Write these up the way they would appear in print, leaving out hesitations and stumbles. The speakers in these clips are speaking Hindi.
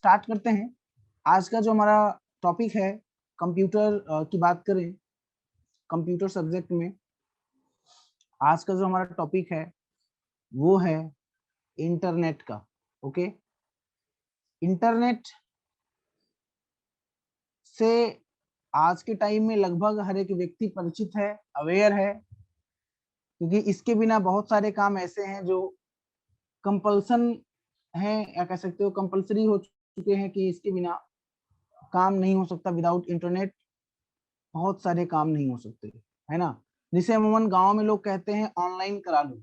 स्टार्ट करते हैं। आज का जो हमारा टॉपिक है, कंप्यूटर की बात करें, कंप्यूटर सब्जेक्ट में आज का जो हमारा टॉपिक है वो है इंटरनेट का। ओके, इंटरनेट से आज के टाइम में लगभग हर एक व्यक्ति परिचित है, अवेयर है, क्योंकि इसके बिना बहुत सारे काम ऐसे हैं जो कंपल्सन है, या कह सकते हो कंपल्सरी हो चुके हैं कि इसके बिना काम नहीं हो सकता। विदाउट इंटरनेट बहुत सारे काम नहीं हो सकते, है ना। जिसे अमूमन गांव में लोग कहते हैं ऑनलाइन करा लो।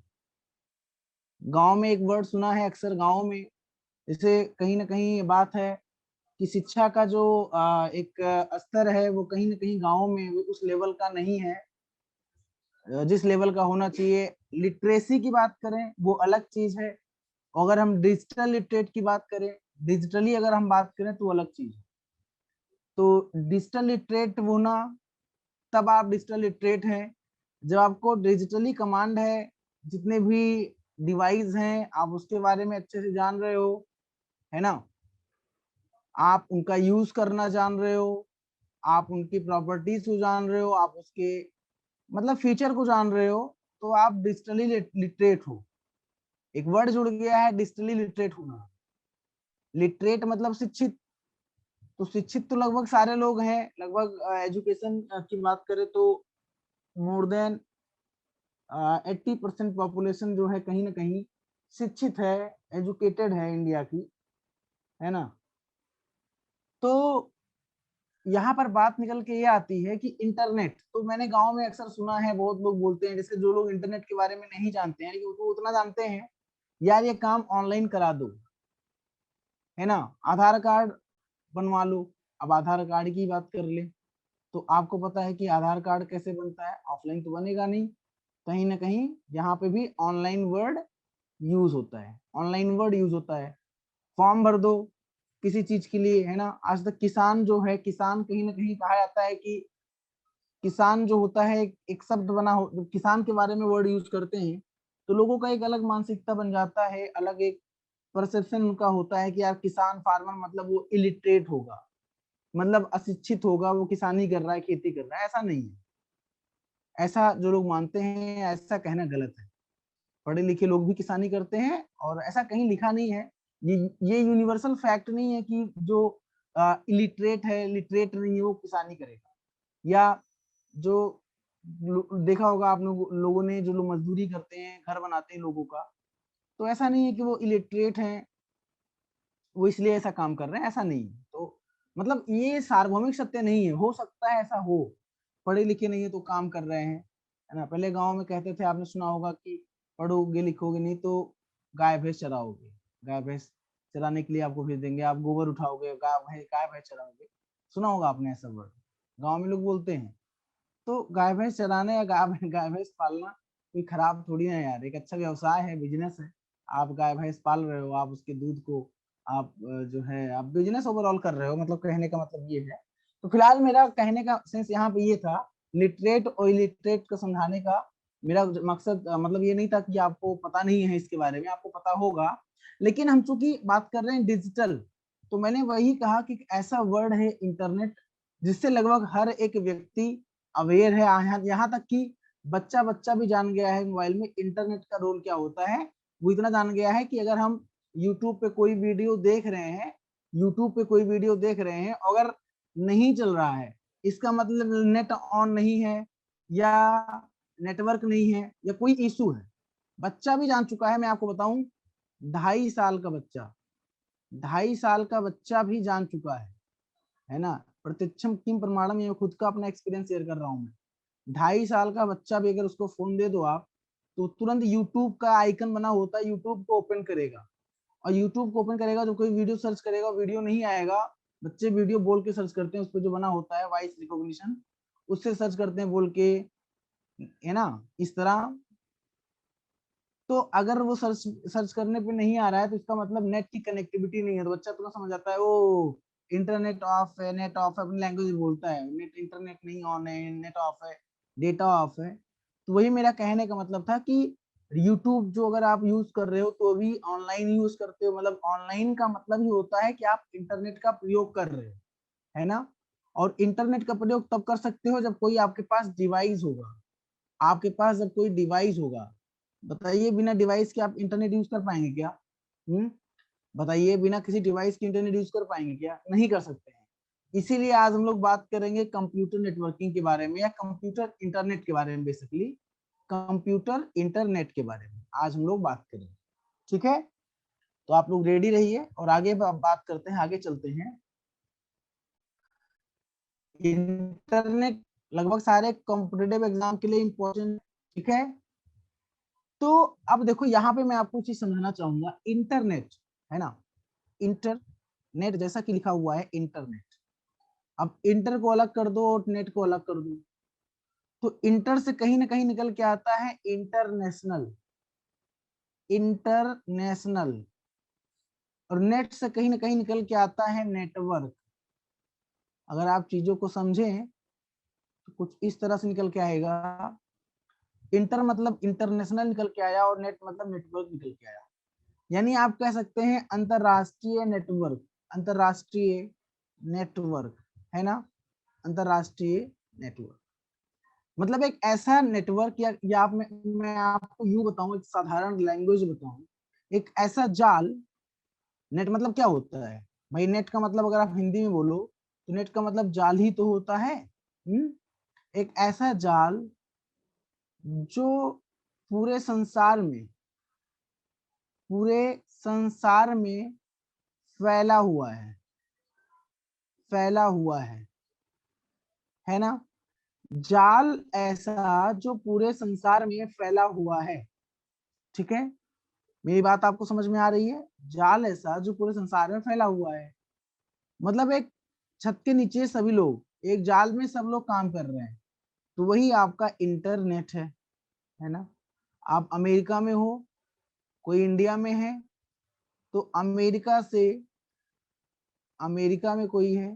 गांव में एक वर्ड सुना है अक्सर गांव में, जैसे कहीं ना कहीं ये बात है कि शिक्षा का जो एक स्तर है वो कहीं ना कहीं गांव में वो उस लेवल का नहीं है जिस लेवल का होना चाहिए। लिटरेसी की बात करें वो अलग चीज है, अगर हम डिजिटल लिटरेट की बात करें, डिजिटली अगर हम बात करें तो अलग चीज है। तो डिजिटल लिटरेट होना, तब आप डिजिटल लिटरेट हैं जब आपको डिजिटली कमांड है, जितने भी डिवाइस हैं आप उसके बारे में अच्छे से जान रहे हो, है ना। आप उनका यूज करना जान रहे हो, आप उनकी प्रॉपर्टीज को जान रहे हो, आप उसके मतलब फीचर को जान रहे हो, तो आप डिजिटली लिटरेट हो। एक वर्ड जुड़ गया है, डिजिटली लिटरेट होना। लिटरेट मतलब शिक्षित, तो शिक्षित तो लगभग सारे लोग हैं। लगभग एजुकेशन की बात करें तो मोर देन 80% पॉपुलेशन जो है कहीं ना कहीं शिक्षित है, एजुकेटेड है इंडिया की, है ना। तो यहाँ पर बात निकल के ये आती है कि इंटरनेट, तो मैंने गांव में अक्सर सुना है, बहुत लोग बोलते हैं, जैसे जो लोग इंटरनेट के बारे में नहीं जानते हैं लेकिन वो उतना जानते हैं, यार ये काम ऑनलाइन करा दो, है ना। आधार कार्ड बनवा लो। अब आधार कार्ड की बात कर ले तो आपको पता है कि आधार कार्ड कैसे बनता है, ऑफलाइन तो बनेगा नहीं। कहीं ना कहीं यहाँ पे भी ऑनलाइन वर्ड यूज होता है, ऑनलाइन वर्ड यूज होता है। फॉर्म भर दो किसी चीज के लिए, है ना। आज तक किसान जो है, किसान कहीं ना कहीं कहा जाता है कि किसान जो होता है एक शब्द बना हो, जब किसान के बारे में वर्ड यूज करते हैं तो लोगों का एक अलग मानसिकता बन जाता है, अलग एक परसेप्शन उनका होता है कि यार किसान फार्मर मतलब वो इलिटरेट होगा, मतलब अशिक्षित होगा, वो किसानी कर रहा है, खेती कर रहा है। ऐसा नहीं है, ऐसा जो लोग मानते हैं ऐसा कहना गलत है। पढ़े लिखे लोग भी किसानी करते हैं, और ऐसा कहीं लिखा नहीं है। ये ये यूनिवर्सल फैक्ट नहीं है कि जो इलिटरेट है, लिटरेट नहीं है, वो किसानी करेगा। या जो देखा होगा आप लोगों ने, जो लोग मजदूरी करते हैं, घर बनाते हैं लोगों का, तो ऐसा नहीं है कि वो इलिटरेट हैं, वो इसलिए ऐसा काम कर रहे हैं, ऐसा नहीं है। तो मतलब ये सार्वभौमिक सत्य नहीं है, हो सकता है ऐसा हो, पढ़े लिखे नहीं है तो काम कर रहे हैं, है ना। पहले गांव में कहते थे, आपने सुना होगा कि पढ़ोगे लिखोगे नहीं तो गाय भैंस चराओगे, गाय भैंस चराने के लिए आपको भेज देंगे, आप गोबर उठाओगे, गाय भैंस चराओगे। सुना होगा आपने ऐसा वर्ड, गाँव में लोग बोलते हैं। तो गाय भैंस चराना या गाय भैंस पालना कोई खराब थोड़ी ना यार, एक अच्छा व्यवसाय है, बिजनेस है। आप गाय भैंस पाल रहे हो, आप उसके दूध को आप जो है आप बिजनेस ओवरऑल कर रहे हो, मतलब कहने का मतलब ये है। तो फिलहाल मेरा कहने का सेंस यहाँ पे ये था, लिटरेट और इलिटरेट को समझाने का मेरा मकसद मतलब ये नहीं था कि आपको पता नहीं है इसके बारे में, आपको पता होगा। लेकिन हम चूंकि बात कर रहे हैं डिजिटल, तो मैंने वही कहा कि ऐसा वर्ड है इंटरनेट जिससे लगभग हर एक व्यक्ति अवेयर है। यहाँ तक कि बच्चा बच्चा भी जान गया है मोबाइल में इंटरनेट का रोल क्या होता है। वो इतना जान गया है कि अगर हम यूट्यूब पे कोई वीडियो देख रहे हैं, यूट्यूब पे कोई वीडियो देख रहे हैं, अगर नहीं चल रहा है, इसका मतलब नेट ऑन नहीं है, या नेटवर्क नहीं है, या कोई इशू है। बच्चा भी जान चुका है, मैं आपको बताऊं, 2.5 साल का बच्चा, 2.5 साल का बच्चा भी जान चुका है ना। प्रत्यक्षम किम प्रमाणम, ये खुद का अपना एक्सपीरियंस शेयर कर रहा हूँ मैं। 2.5 साल का बच्चा भी अगर उसको फोन दे दो आप, तो तुरंत यूट्यूब का आइकन बना होता है, यूट्यूब को ओपन करेगा, और यूट्यूब को ओपन करेगा तो कोई वीडियो सर्च करेगा, वीडियो नहीं आएगा। बच्चे वीडियो बोल के सर्च करते हैं, उस पर जो बना होता है वॉइस रिकॉग्निशन, उससे सर्च करते हैं बोल के, है ना, इस तरह। तो अगर वो सर्च सर्च करने पे नहीं आ रहा है तो इसका मतलब नेट की कनेक्टिविटी नहीं है, तो बच्चा तुरंत समझ जाता है ओ इंटरनेट ऑफ है, नेट ऑफ है, अपनी लैंग्वेज बोलता है, नेट इंटरनेट नहीं ऑन है, नेट ऑफ है, डेटा ऑफ है। तो वही मेरा कहने का मतलब था कि यूट्यूब जो अगर आप यूज कर रहे हो तो भी ऑनलाइन यूज करते हो, मतलब ऑनलाइन का मतलब ही होता है कि आप इंटरनेट का प्रयोग कर रहे हो, है ना। और इंटरनेट का प्रयोग तब कर सकते हो जब कोई आपके पास डिवाइस होगा, आपके पास जब कोई डिवाइस होगा। बताइए बिना डिवाइस के आप इंटरनेट यूज कर पाएंगे क्या? हम्म बताइए बिना किसी डिवाइस के इंटरनेट यूज कर पाएंगे क्या? नहीं कर सकते हैं। इसीलिए आज हम लोग बात करेंगे कंप्यूटर नेटवर्किंग के बारे में, या कंप्यूटर इंटरनेट के बारे में, बेसिकली कंप्यूटर इंटरनेट के बारे में आज हम लोग बात करेंगे। ठीक है, तो आप लोग रेडी रहिए और आगे बात करते हैं, आगे चलते हैं। इंटरनेट लगभग सारे कॉम्पिटेटिव एग्जाम के लिए इंपॉर्टेंट। ठीक है, तो अब देखो यहाँ पे मैं आपको चीज समझाना चाहूंगा। इंटरनेट है ना, इंटरनेट जैसा कि लिखा हुआ है इंटरनेट। अब इंटर को अलग कर दो और नेट को अलग कर दो, तो इंटर से कहीं ना कहीं निकल के आता है इंटरनेशनल, इंटरनेशनल। और नेट से कहीं ना कहीं निकल के आता है नेटवर्क। अगर आप चीजों को समझें तो कुछ इस तरह से निकल के आएगा। इंटर मतलब इंटरनेशनल निकल के आया, और नेट मतलब नेटवर्क निकल के आया। यानी आप कह सकते हैं अंतरराष्ट्रीय नेटवर्क, अंतरराष्ट्रीय नेटवर्क, है ना, अंतरराष्ट्रीय नेटवर्क। मतलब एक ऐसा नेटवर्क, या आप मैं आपको यूं बताऊं, एक साधारण लैंग्वेज बताऊं, एक ऐसा जाल। नेट मतलब क्या होता है भाई? नेट का मतलब अगर आप हिंदी में बोलो तो नेट का मतलब जाल ही तो होता है। एक ऐसा जाल जो पूरे संसार में, पूरे संसार में फैला हुआ है, फैला हुआ है ना। जाल ऐसा जो पूरे संसार में फैला हुआ है। ठीक है, मेरी बात आपको समझ में आ रही है? जाल ऐसा जो पूरे संसार में फैला हुआ है, मतलब एक छत के नीचे सभी लोग एक जाल में सब लोग काम कर रहे हैं, तो वही आपका इंटरनेट है ना। आप अमेरिका में हो, कोई इंडिया में है, तो अमेरिका से, अमेरिका में कोई है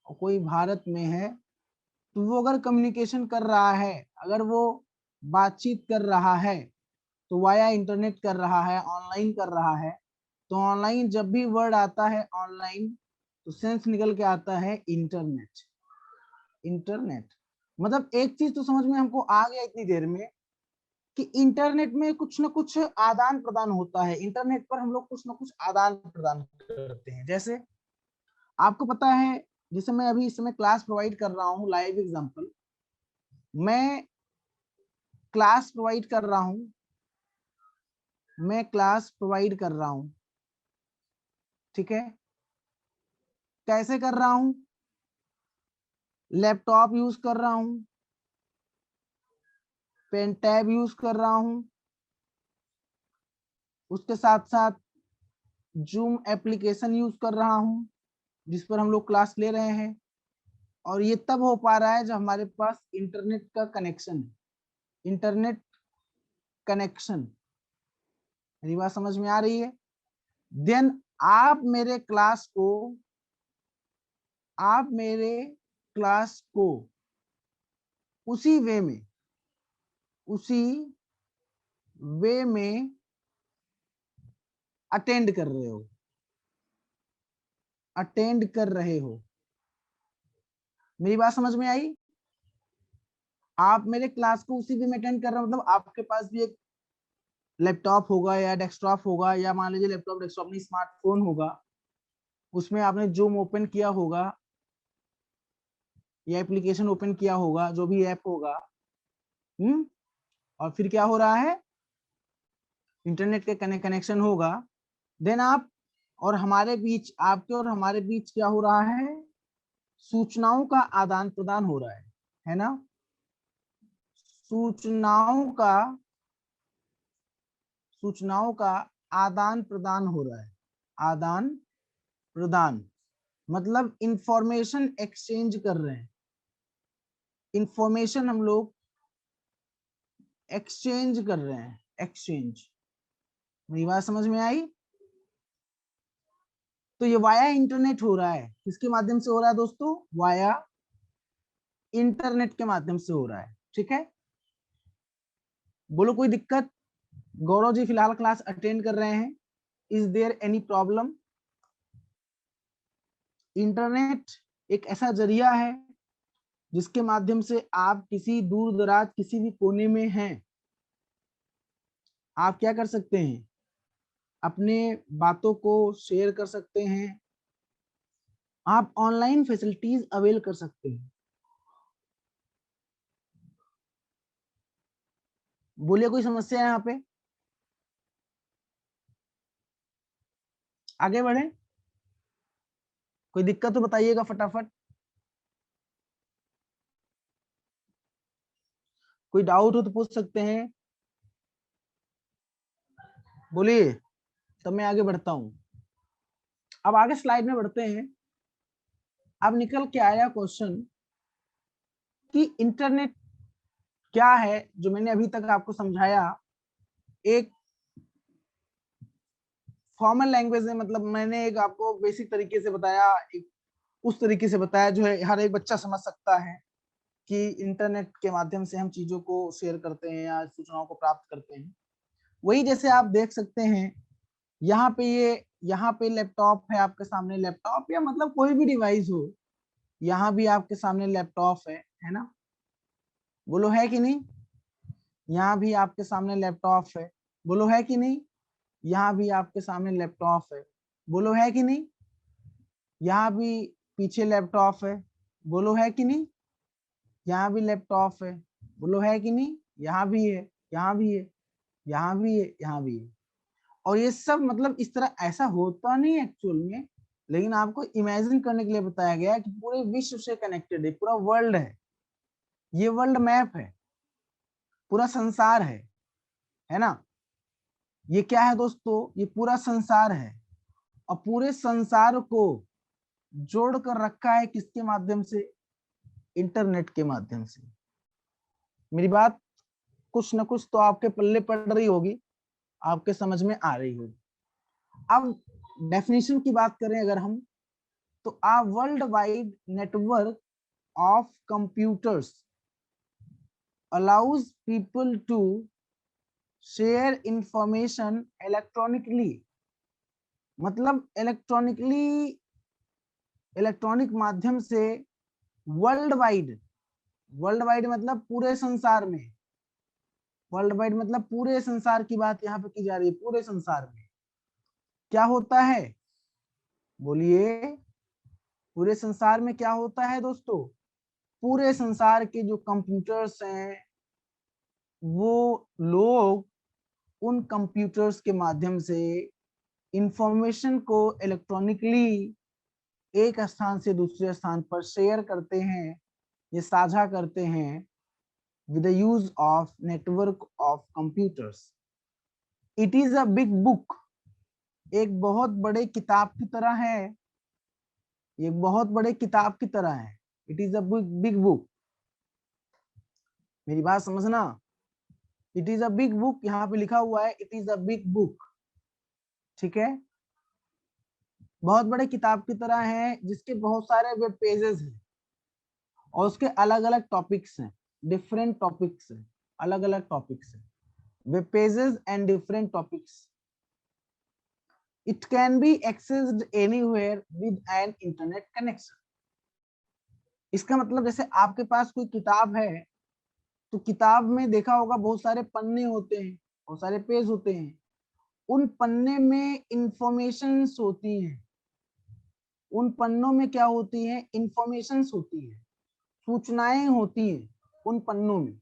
और कोई भारत में है, तो वो अगर कम्युनिकेशन कर रहा है, अगर वो बातचीत कर रहा है, तो वाया इंटरनेट कर रहा है, ऑनलाइन कर रहा है। तो ऑनलाइन जब भी वर्ड आता है ऑनलाइन, तो सेंस निकल के आता है इंटरनेट। इंटरनेट मतलब एक चीज तो समझ में हमको आ गया इतनी देर में, कि इंटरनेट में कुछ ना कुछ आदान प्रदान होता है। इंटरनेट पर हम लोग कुछ ना कुछ आदान प्रदान करते हैं। जैसे आपको पता है, जैसे मैं अभी इस समय क्लास प्रोवाइड कर रहा हूँ, लाइव एग्जांपल, मैं क्लास प्रोवाइड कर रहा हूँ, मैं क्लास प्रोवाइड कर रहा हूँ। ठीक है, कैसे कर रहा हूँ? लैपटॉप यूज कर रहा हूँ, पेन टैब यूज कर रहा हूँ, उसके साथ साथ जूम एप्लीकेशन यूज कर रहा हूँ जिस पर हम लोग क्लास ले रहे हैं। और ये तब हो पा रहा है जब हमारे पास इंटरनेट का कनेक्शन है। इंटरनेट कनेक्शन, मेरी बात समझ में आ रही है? देन आप मेरे क्लास को, आप मेरे क्लास को उसी वे में, उसी वे में अटेंड कर रहे हो, अटेंड कर रहे हो। मेरी बात समझ में आई? आप मेरे क्लास को उसी वे में अटेंड कर रहे हो, मतलब आपके पास भी एक लैपटॉप होगा या डेस्कटॉप होगा, या मान लीजिए लैपटॉप डेस्कटॉप नहीं, स्मार्टफोन होगा, उसमें आपने जूम ओपन किया होगा या एप्लीकेशन ओपन किया होगा, जो भी ऐप होगा। और फिर क्या हो रहा है? इंटरनेट के कनेक्शन होगा। देन आप और हमारे बीच, आपके और हमारे बीच क्या हो रहा है? सूचनाओं का आदान प्रदान हो रहा है ना। सूचनाओं का, सूचनाओं का आदान प्रदान हो रहा है। आदान प्रदान मतलब इंफॉर्मेशन एक्सचेंज कर रहे हैं। इंफॉर्मेशन हम लोग एक्सचेंज कर रहे हैं, एक्सचेंज। मेरी बात समझ में आई? तो ये वाया इंटरनेट हो रहा है। किसके माध्यम से हो रहा है दोस्तों? वाया इंटरनेट के माध्यम से हो रहा है। ठीक है, बोलो कोई दिक्कत? गौरव जी फिलहाल क्लास अटेंड कर रहे हैं। Is there any problem? Internet एक ऐसा जरिया है जिसके माध्यम से आप किसी दूर दराज किसी भी कोने में हैं, आप क्या कर सकते हैं, अपने बातों को शेयर कर सकते हैं, आप ऑनलाइन फैसिलिटीज अवेल कर सकते हैं। बोलिए कोई समस्या है यहाँ पे? आगे बढ़े, कोई दिक्कत तो बताइएगा फटाफट। कोई डाउट हो तो पूछ सकते हैं, बोलिए, तब मैं आगे बढ़ता हूँ। अब आगे स्लाइड में बढ़ते हैं। अब निकल के आया क्वेश्चन कि इंटरनेट क्या है, जो मैंने अभी तक आपको समझाया एक फॉर्मल लैंग्वेज में, मतलब मैंने एक आपको बेसिक तरीके से बताया, एक उस तरीके से बताया जो है हर एक बच्चा समझ सकता है कि इंटरनेट के माध्यम से हम चीजों को शेयर करते हैं या सूचनाओं को प्राप्त करते हैं। वही जैसे आप देख सकते हैं यहाँ पे लैपटॉप है आपके सामने, लैपटॉप या मतलब कोई भी डिवाइस हो, यहाँ भी आपके सामने लैपटॉप है ना? बोलो है कि नहीं? यहाँ भी आपके सामने लैपटॉप है, बोलो है कि नहीं? यहाँ भी आपके सामने लैपटॉप है, बोलो है कि नहीं? यहाँ भी पीछे लैपटॉप है, बोलो है कि नहीं? यहाँ भी लैपटॉप है, बोलो है कि नहीं? यहाँ भी है, यहाँ भी है, यहाँ भी है, यहाँ भी है। और ये सब मतलब इस तरह ऐसा होता नहीं एक्चुअल में, लेकिन आपको इमेजिन करने के लिए बताया गया है कि पूरे विश्व से कनेक्टेड है, पूरा वर्ल्ड है, ये वर्ल्ड मैप है, पूरा संसार है ना? ये क्या है दोस्तों? ये पूरा संसार है, और पूरे संसार को जोड़ कर रखा है किसके माध्यम से? इंटरनेट के माध्यम से। मेरी बात कुछ ना कुछ तो आपके पल्ले पड़ रही होगी, आपके समझ में आ रही होगी। अब डेफिनेशन की बात करें अगर हम, तो a world wide network of computers allows people to share information electronically, मतलब इलेक्ट्रॉनिक माध्यम से वर्ल्ड वाइड मतलब पूरे संसार में, वर्ल्ड वाइड मतलब पूरे संसार की बात यहाँ पे की जा रही है। पूरे संसार में क्या होता है, बोलिए, पूरे संसार में क्या होता है दोस्तों? पूरे संसार के जो कंप्यूटर्स हैं, वो लोग उन कंप्यूटर्स के माध्यम से इंफॉर्मेशन को इलेक्ट्रॉनिकली एक स्थान से दूसरे स्थान पर शेयर करते हैं, ये साझा करते हैं with the use of network of computers. It is a big book, एक बहुत बड़े किताब की तरह है, एक बहुत बड़े किताब की तरह है। It is a big book, मेरी बात समझना। It is a big book, यहाँ पे लिखा हुआ है it is a big book, ठीक है? बहुत बड़े किताब की तरह है, जिसके बहुत सारे वेब पेजेस हैं और उसके अलग अलग टॉपिक्स हैं, डिफरेंट टॉपिक्स हैं, अलग अलग टॉपिक्स हैं, web pages and different topics. It can be accessed anywhere with an internet connection. इसका मतलब जैसे आपके पास कोई किताब है, तो किताब में देखा होगा बहुत सारे पन्ने होते हैं, बहुत सारे पेज होते हैं, उन पन्ने में इंफॉर्मेशन होती हैं, उन पन्नों में क्या होती है? इंफॉर्मेशन होती है, सूचनाएं होती हैं उन पन्नों में।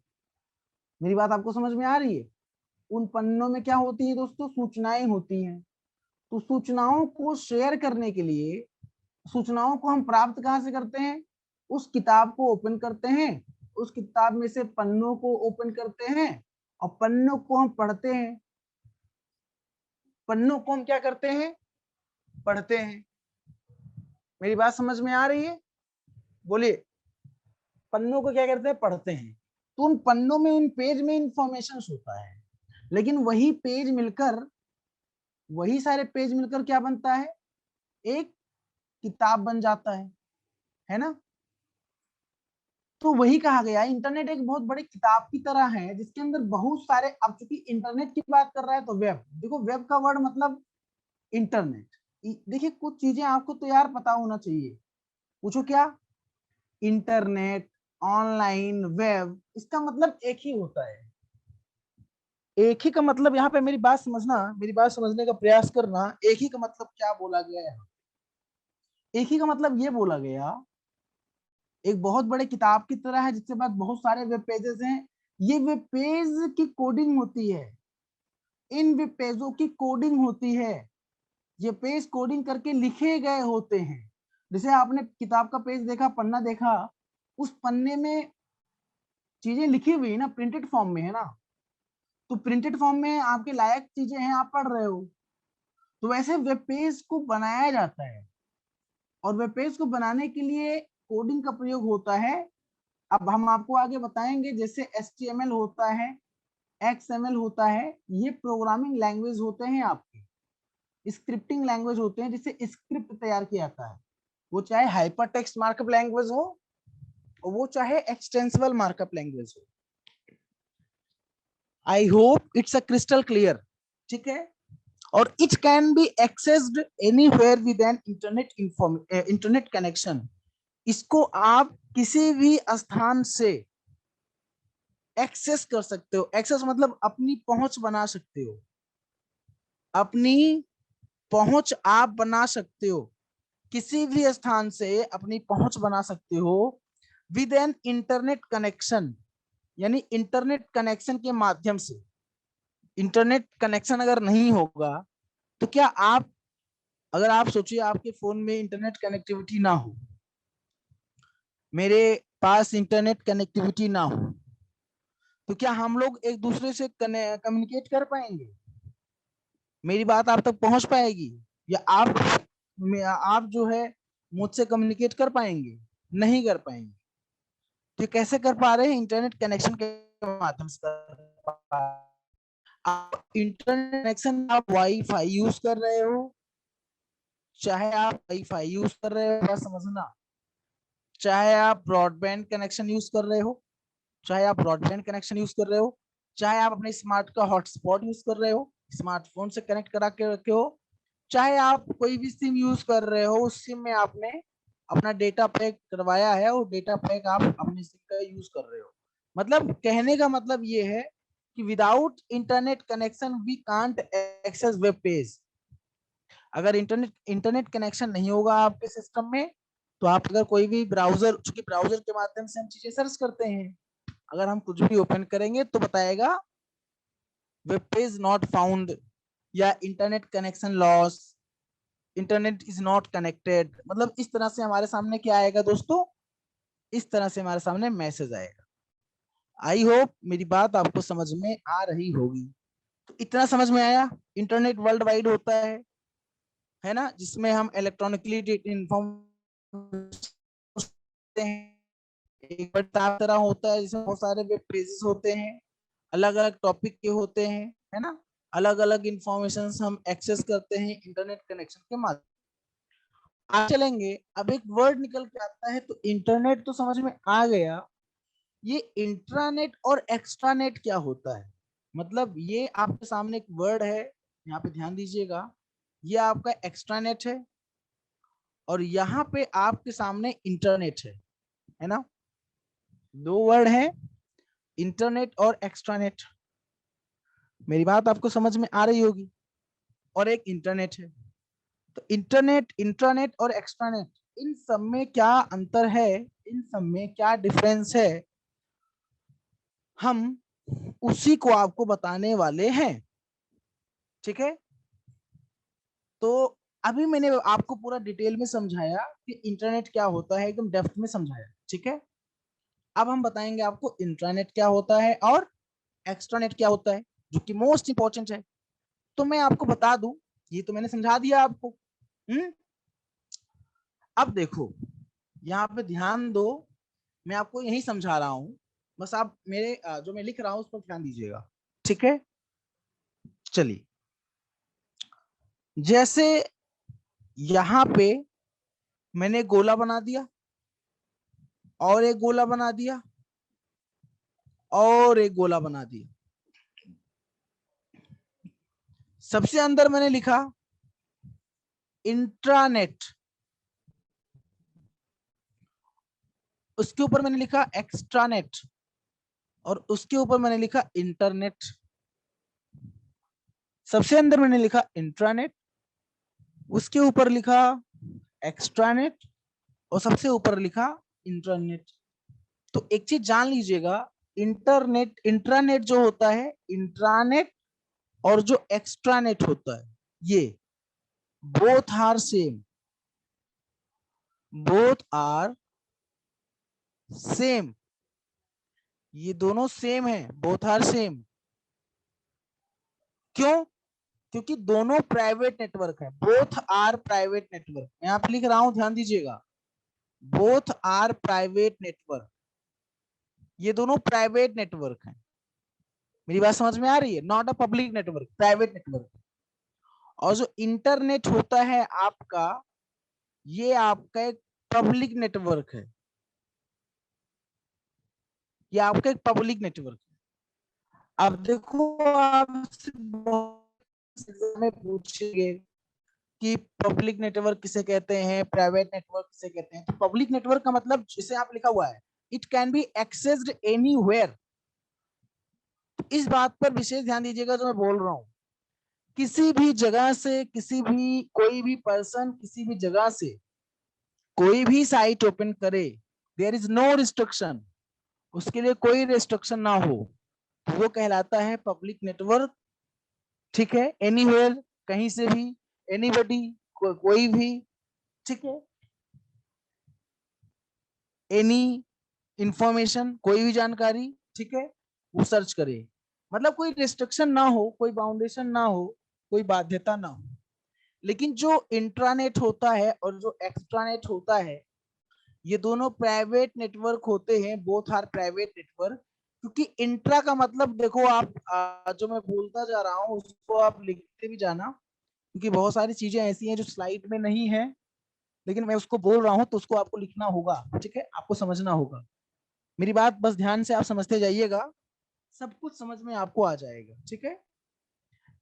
मेरी बात आपको समझ में आ रही है? उन पन्नों में क्या होती है दोस्तों? सूचनाएं होती हैं। तो सूचनाओं को शेयर करने के लिए, सूचनाओं को हम प्राप्त कहाँ से करते हैं? उस किताब को ओपन करते हैं, उस किताब में से पन्नों को ओपन करते हैं और पन्नों को हम पढ़ते हैं। पन्नों को हम क्या करते हैं? पढ़ते हैं। मेरी बात समझ में आ रही है? बोलिए, पन्नों को क्या करते हैं? पढ़ते हैं। तो उन पन्नों में, उन पेज में इंफॉर्मेशन होता है, लेकिन वही पेज मिलकर, वही सारे पेज मिलकर क्या बनता है? एक किताब बन जाता है ना? तो वही कहा गया, इंटरनेट एक बहुत बड़ी किताब की तरह है जिसके अंदर बहुत सारे, अब चूंकि इंटरनेट की बात कर रहा है तो वेब, देखो वेब का वर्ड मतलब इंटरनेट। देखिए कुछ चीजें आपको तो यार पता होना चाहिए। पूछो क्या? इंटरनेट, ऑनलाइन, वेब, इसका मतलब एक ही होता है। एक ही का मतलब, यहाँ पे मेरी बात समझना, मेरी बात समझने का प्रयास करना। एक ही का मतलब क्या बोला गया है? एक ही का मतलब ये बोला गया, एक बहुत बड़े किताब की तरह है जिसके बाद बहुत सारे वेब पेजेस हैं। ये वेब पेज की कोडिंग होती है, इन वेब पेजों की कोडिंग होती है। ये पेज कोडिंग करके लिखे गए होते हैं। जैसे आपने किताब का पेज देखा, पन्ना देखा, उस पन्ने में चीजें लिखी हुई है ना, प्रिंटेड फॉर्म में है ना, तो प्रिंटेड फॉर्म में आपके लायक चीजें हैं, आप पढ़ रहे हो। तो वैसे वेब पेज को बनाया जाता है, और वेब पेज को बनाने के लिए कोडिंग का प्रयोग होता है। अब हम आपको आगे बताएंगे, जैसे HTML होता है, XML होता है, ये प्रोग्रामिंग लैंग्वेज होते हैं, आपके स्क्रिप्टिंग लैंग्वेज होते हैं, जिससे स्क्रिप्ट तैयार किया जाता है। वो चाहे हाइपर टेक्स्ट मार्कअप लैंग्वेज हो, और वो चाहे एक्सटेंसिबल मार्कअप लैंग्वेज हो। I hope it's a crystal clear. ठीक है। और it can be accessed anywhere with an internet connection. इसको आप किसी भी स्थान से एक्सेस कर सकते हो। एक्सेस मतलब अपनी पहुंच बना सकते हो, अपनी पहुंच आप बना सकते हो, किसी भी स्थान से अपनी पहुंच बना सकते हो विद एन इंटरनेट कनेक्शन, यानी इंटरनेट कनेक्शन के माध्यम से। इंटरनेट कनेक्शन अगर नहीं होगा तो क्या आप, अगर आप सोचिए आपके फोन में इंटरनेट कनेक्टिविटी ना हो, मेरे पास इंटरनेट कनेक्टिविटी ना हो, तो क्या हम लोग एक दूसरे से कम्युनिकेट कर पाएंगे? मेरी बात आप तक पहुंच पाएगी? या आप जो है मुझसे कम्युनिकेट कर पाएंगे? नहीं कर पाएंगे। तो कैसे कर पा रहे हैं? इंटरनेट कनेक्शन के माध्यम से कर पा रहे हैं। आप इंटरनेट कनेक्शन, आप वाईफाई यूज कर रहे हो, चाहे आप वाईफाई यूज कर रहे हो, बस समझना, चाहे आप ब्रॉडबैंड कनेक्शन यूज कर रहे हो, चाहे आप ब्रॉडबैंड कनेक्शन यूज कर रहे हो, चाहे आप अपने स्मार्ट का हॉटस्पॉट यूज कर रहे हो, स्मार्टफोन से कनेक्ट करा के रखे हो, चाहे आप कोई भी सिम यूज कर रहे हो, उस सिम में आपने अपना डेटा पैक करवाया है, और डेटा पैक आप अपने सिम का यूज कर रहे हो। मतलब कहने का मतलब ये है कि without internet connection we can't access web page. अगर इंटरनेट इंटरनेट कनेक्शन नहीं होगा आपके सिस्टम में, तो आप अगर कोई भी ब्राउजर, चूंकि ब्राउजर के माध्यम से हम चीजें सर्च करते हैं, अगर हम कुछ भी ओपन करेंगे तो बताएगा वेब पेज नॉट फाउंड, या internet connection loss, internet is not connected. मतलब इस तरह से हमारे सामने क्या आएगा दोस्तों? इस तरह से हमारे सामने मैसेज आएगा। आई होप मेरी बात आपको समझ में आ रही होगी। तो इतना समझ में आया, इंटरनेट वर्ल्ड वाइड होता है ना, जिसमें हम इलेक्ट्रॉनिकली इन्फॉर्म एक तरह होता है, जिसमें बहुत सारे वेब पेजेस होते हैं, अलग अलग टॉपिक के होते हैं, है ना। अलग अलग इंफॉर्मेशन हम एक्सेस करते हैं इंटरनेट कनेक्शन के माध्यम। आप चलेंगे, अब एक वर्ड निकल के आता है, तो इंटरनेट तो समझ में आ गया, ये इंट्रानेट और एक्स्ट्रानेट क्या होता है? मतलब ये आपके सामने एक वर्ड है, यहाँ पे ध्यान दीजिएगा, ये आपका एक्स्ट्रानेट है, और यहाँ पे आपके सामने इंटरनेट है ना। दो वर्ड है, इंटरनेट और एक्स्ट्रानेट। मेरी बात आपको समझ में आ रही होगी। और एक इंटरनेट है। तो इंटरनेट, इंट्रानेट और एक्स्ट्रानेट, इन सब में क्या अंतर है, इन सब में क्या डिफरेंस है, हम उसी को आपको बताने वाले हैं। ठीक है। तो अभी मैंने आपको पूरा डिटेल में समझाया कि इंटरनेट क्या होता है, एकदम डेप्थ में समझाया। ठीक है। अब हम बताएंगे आपको इंट्रानेट क्या होता है और एक्स्ट्रानेट क्या होता है, जो कि मोस्ट इंपॉर्टेंट है। तो मैं आपको बता दूं, ये तो मैंने समझा दिया आपको। अब देखो, यहाँ पे ध्यान दो, मैं आपको यही समझा रहा हूं, बस आप मेरे जो मैं लिख रहा हूं उस पर ध्यान दीजिएगा। ठीक है। चलिए, जैसे यहाँ पे मैंने गोला बना दिया, और एक गोला बना दिया, और एक गोला बना दिया। सबसे अंदर मैंने लिखा इंट्रानेट, उसके ऊपर मैंने लिखा एक्स्ट्रानेट, और उसके ऊपर मैंने लिखा इंटरनेट। सबसे अंदर मैंने लिखा इंट्रानेट, उसके ऊपर लिखा एक्स्ट्रानेट, और सबसे ऊपर लिखा इंटरनेट। तो एक चीज जान लीजिएगा, इंटरनेट, इंट्रानेट जो होता है, इंट्रानेट और जो एक्स्ट्रानेट होता है, ये both are same, both are same, ये दोनों सेम है, बोथ आर सेम। क्यों? क्योंकि दोनों प्राइवेट नेटवर्क है, बोथ आर प्राइवेट नेटवर्क। मैं यहाँ पे लिख रहा हूं, ध्यान दीजिएगा, बोथ आर प्राइवेट नेटवर्क, ये दोनों प्राइवेट नेटवर्क हैं। मेरी बात समझ में आ रही है? Not a public network, private network. और जो इंटरनेट होता है आपका, ये आपका एक पब्लिक नेटवर्क है, ये आपका एक पब्लिक नेटवर्क है। अब देखो, आपसे में पूछेंगे कि पब्लिक नेटवर्क किसे कहते हैं, प्राइवेट नेटवर्क किसे कहते हैं। तो पब्लिक नेटवर्क का मतलब, जिसे आप लिखा हुआ है, it can be accessed anywhere. इस बात पर विशेष ध्यान दीजिएगा जो मैं बोल रहा हूं, किसी भी जगह से, किसी भी, कोई भी पर्सन किसी भी जगह से कोई भी साइट ओपन करे, देयर इज नो रिस्ट्रिक्शन, उसके लिए कोई रिस्ट्रिक्शन ना हो, तो वो कहलाता है पब्लिक नेटवर्क। ठीक है, एनीवेयर, कहीं से भी, एनीबडी, कोई भी, ठीक है, एनी इंफॉर्मेशन, कोई भी जानकारी, ठीक है, वो सर्च करे। मतलब कोई रिस्ट्रिक्शन ना हो, कोई बाउंडेशन ना हो, कोई बाध्यता ना हो। लेकिन जो इंट्रानेट होता है और जो एक्स्ट्रानेट होता है, ये दोनों प्राइवेट नेटवर्क होते हैं, बोथ आर प्राइवेट नेटवर्क। क्योंकि इंट्रा का मतलब, देखो आप, जो मैं बोलता जा रहा हूँ उसको आप लिखते भी जाना, क्योंकि बहुत सारी चीजें ऐसी हैं जो स्लाइड में नहीं है, लेकिन मैं उसको बोल रहा हूँ तो उसको आपको लिखना होगा, ठीक है, आपको समझना होगा। मेरी बात बस ध्यान से आप समझते जाइएगा, सब कुछ समझ में आपको आ जाएगा, ठीक है।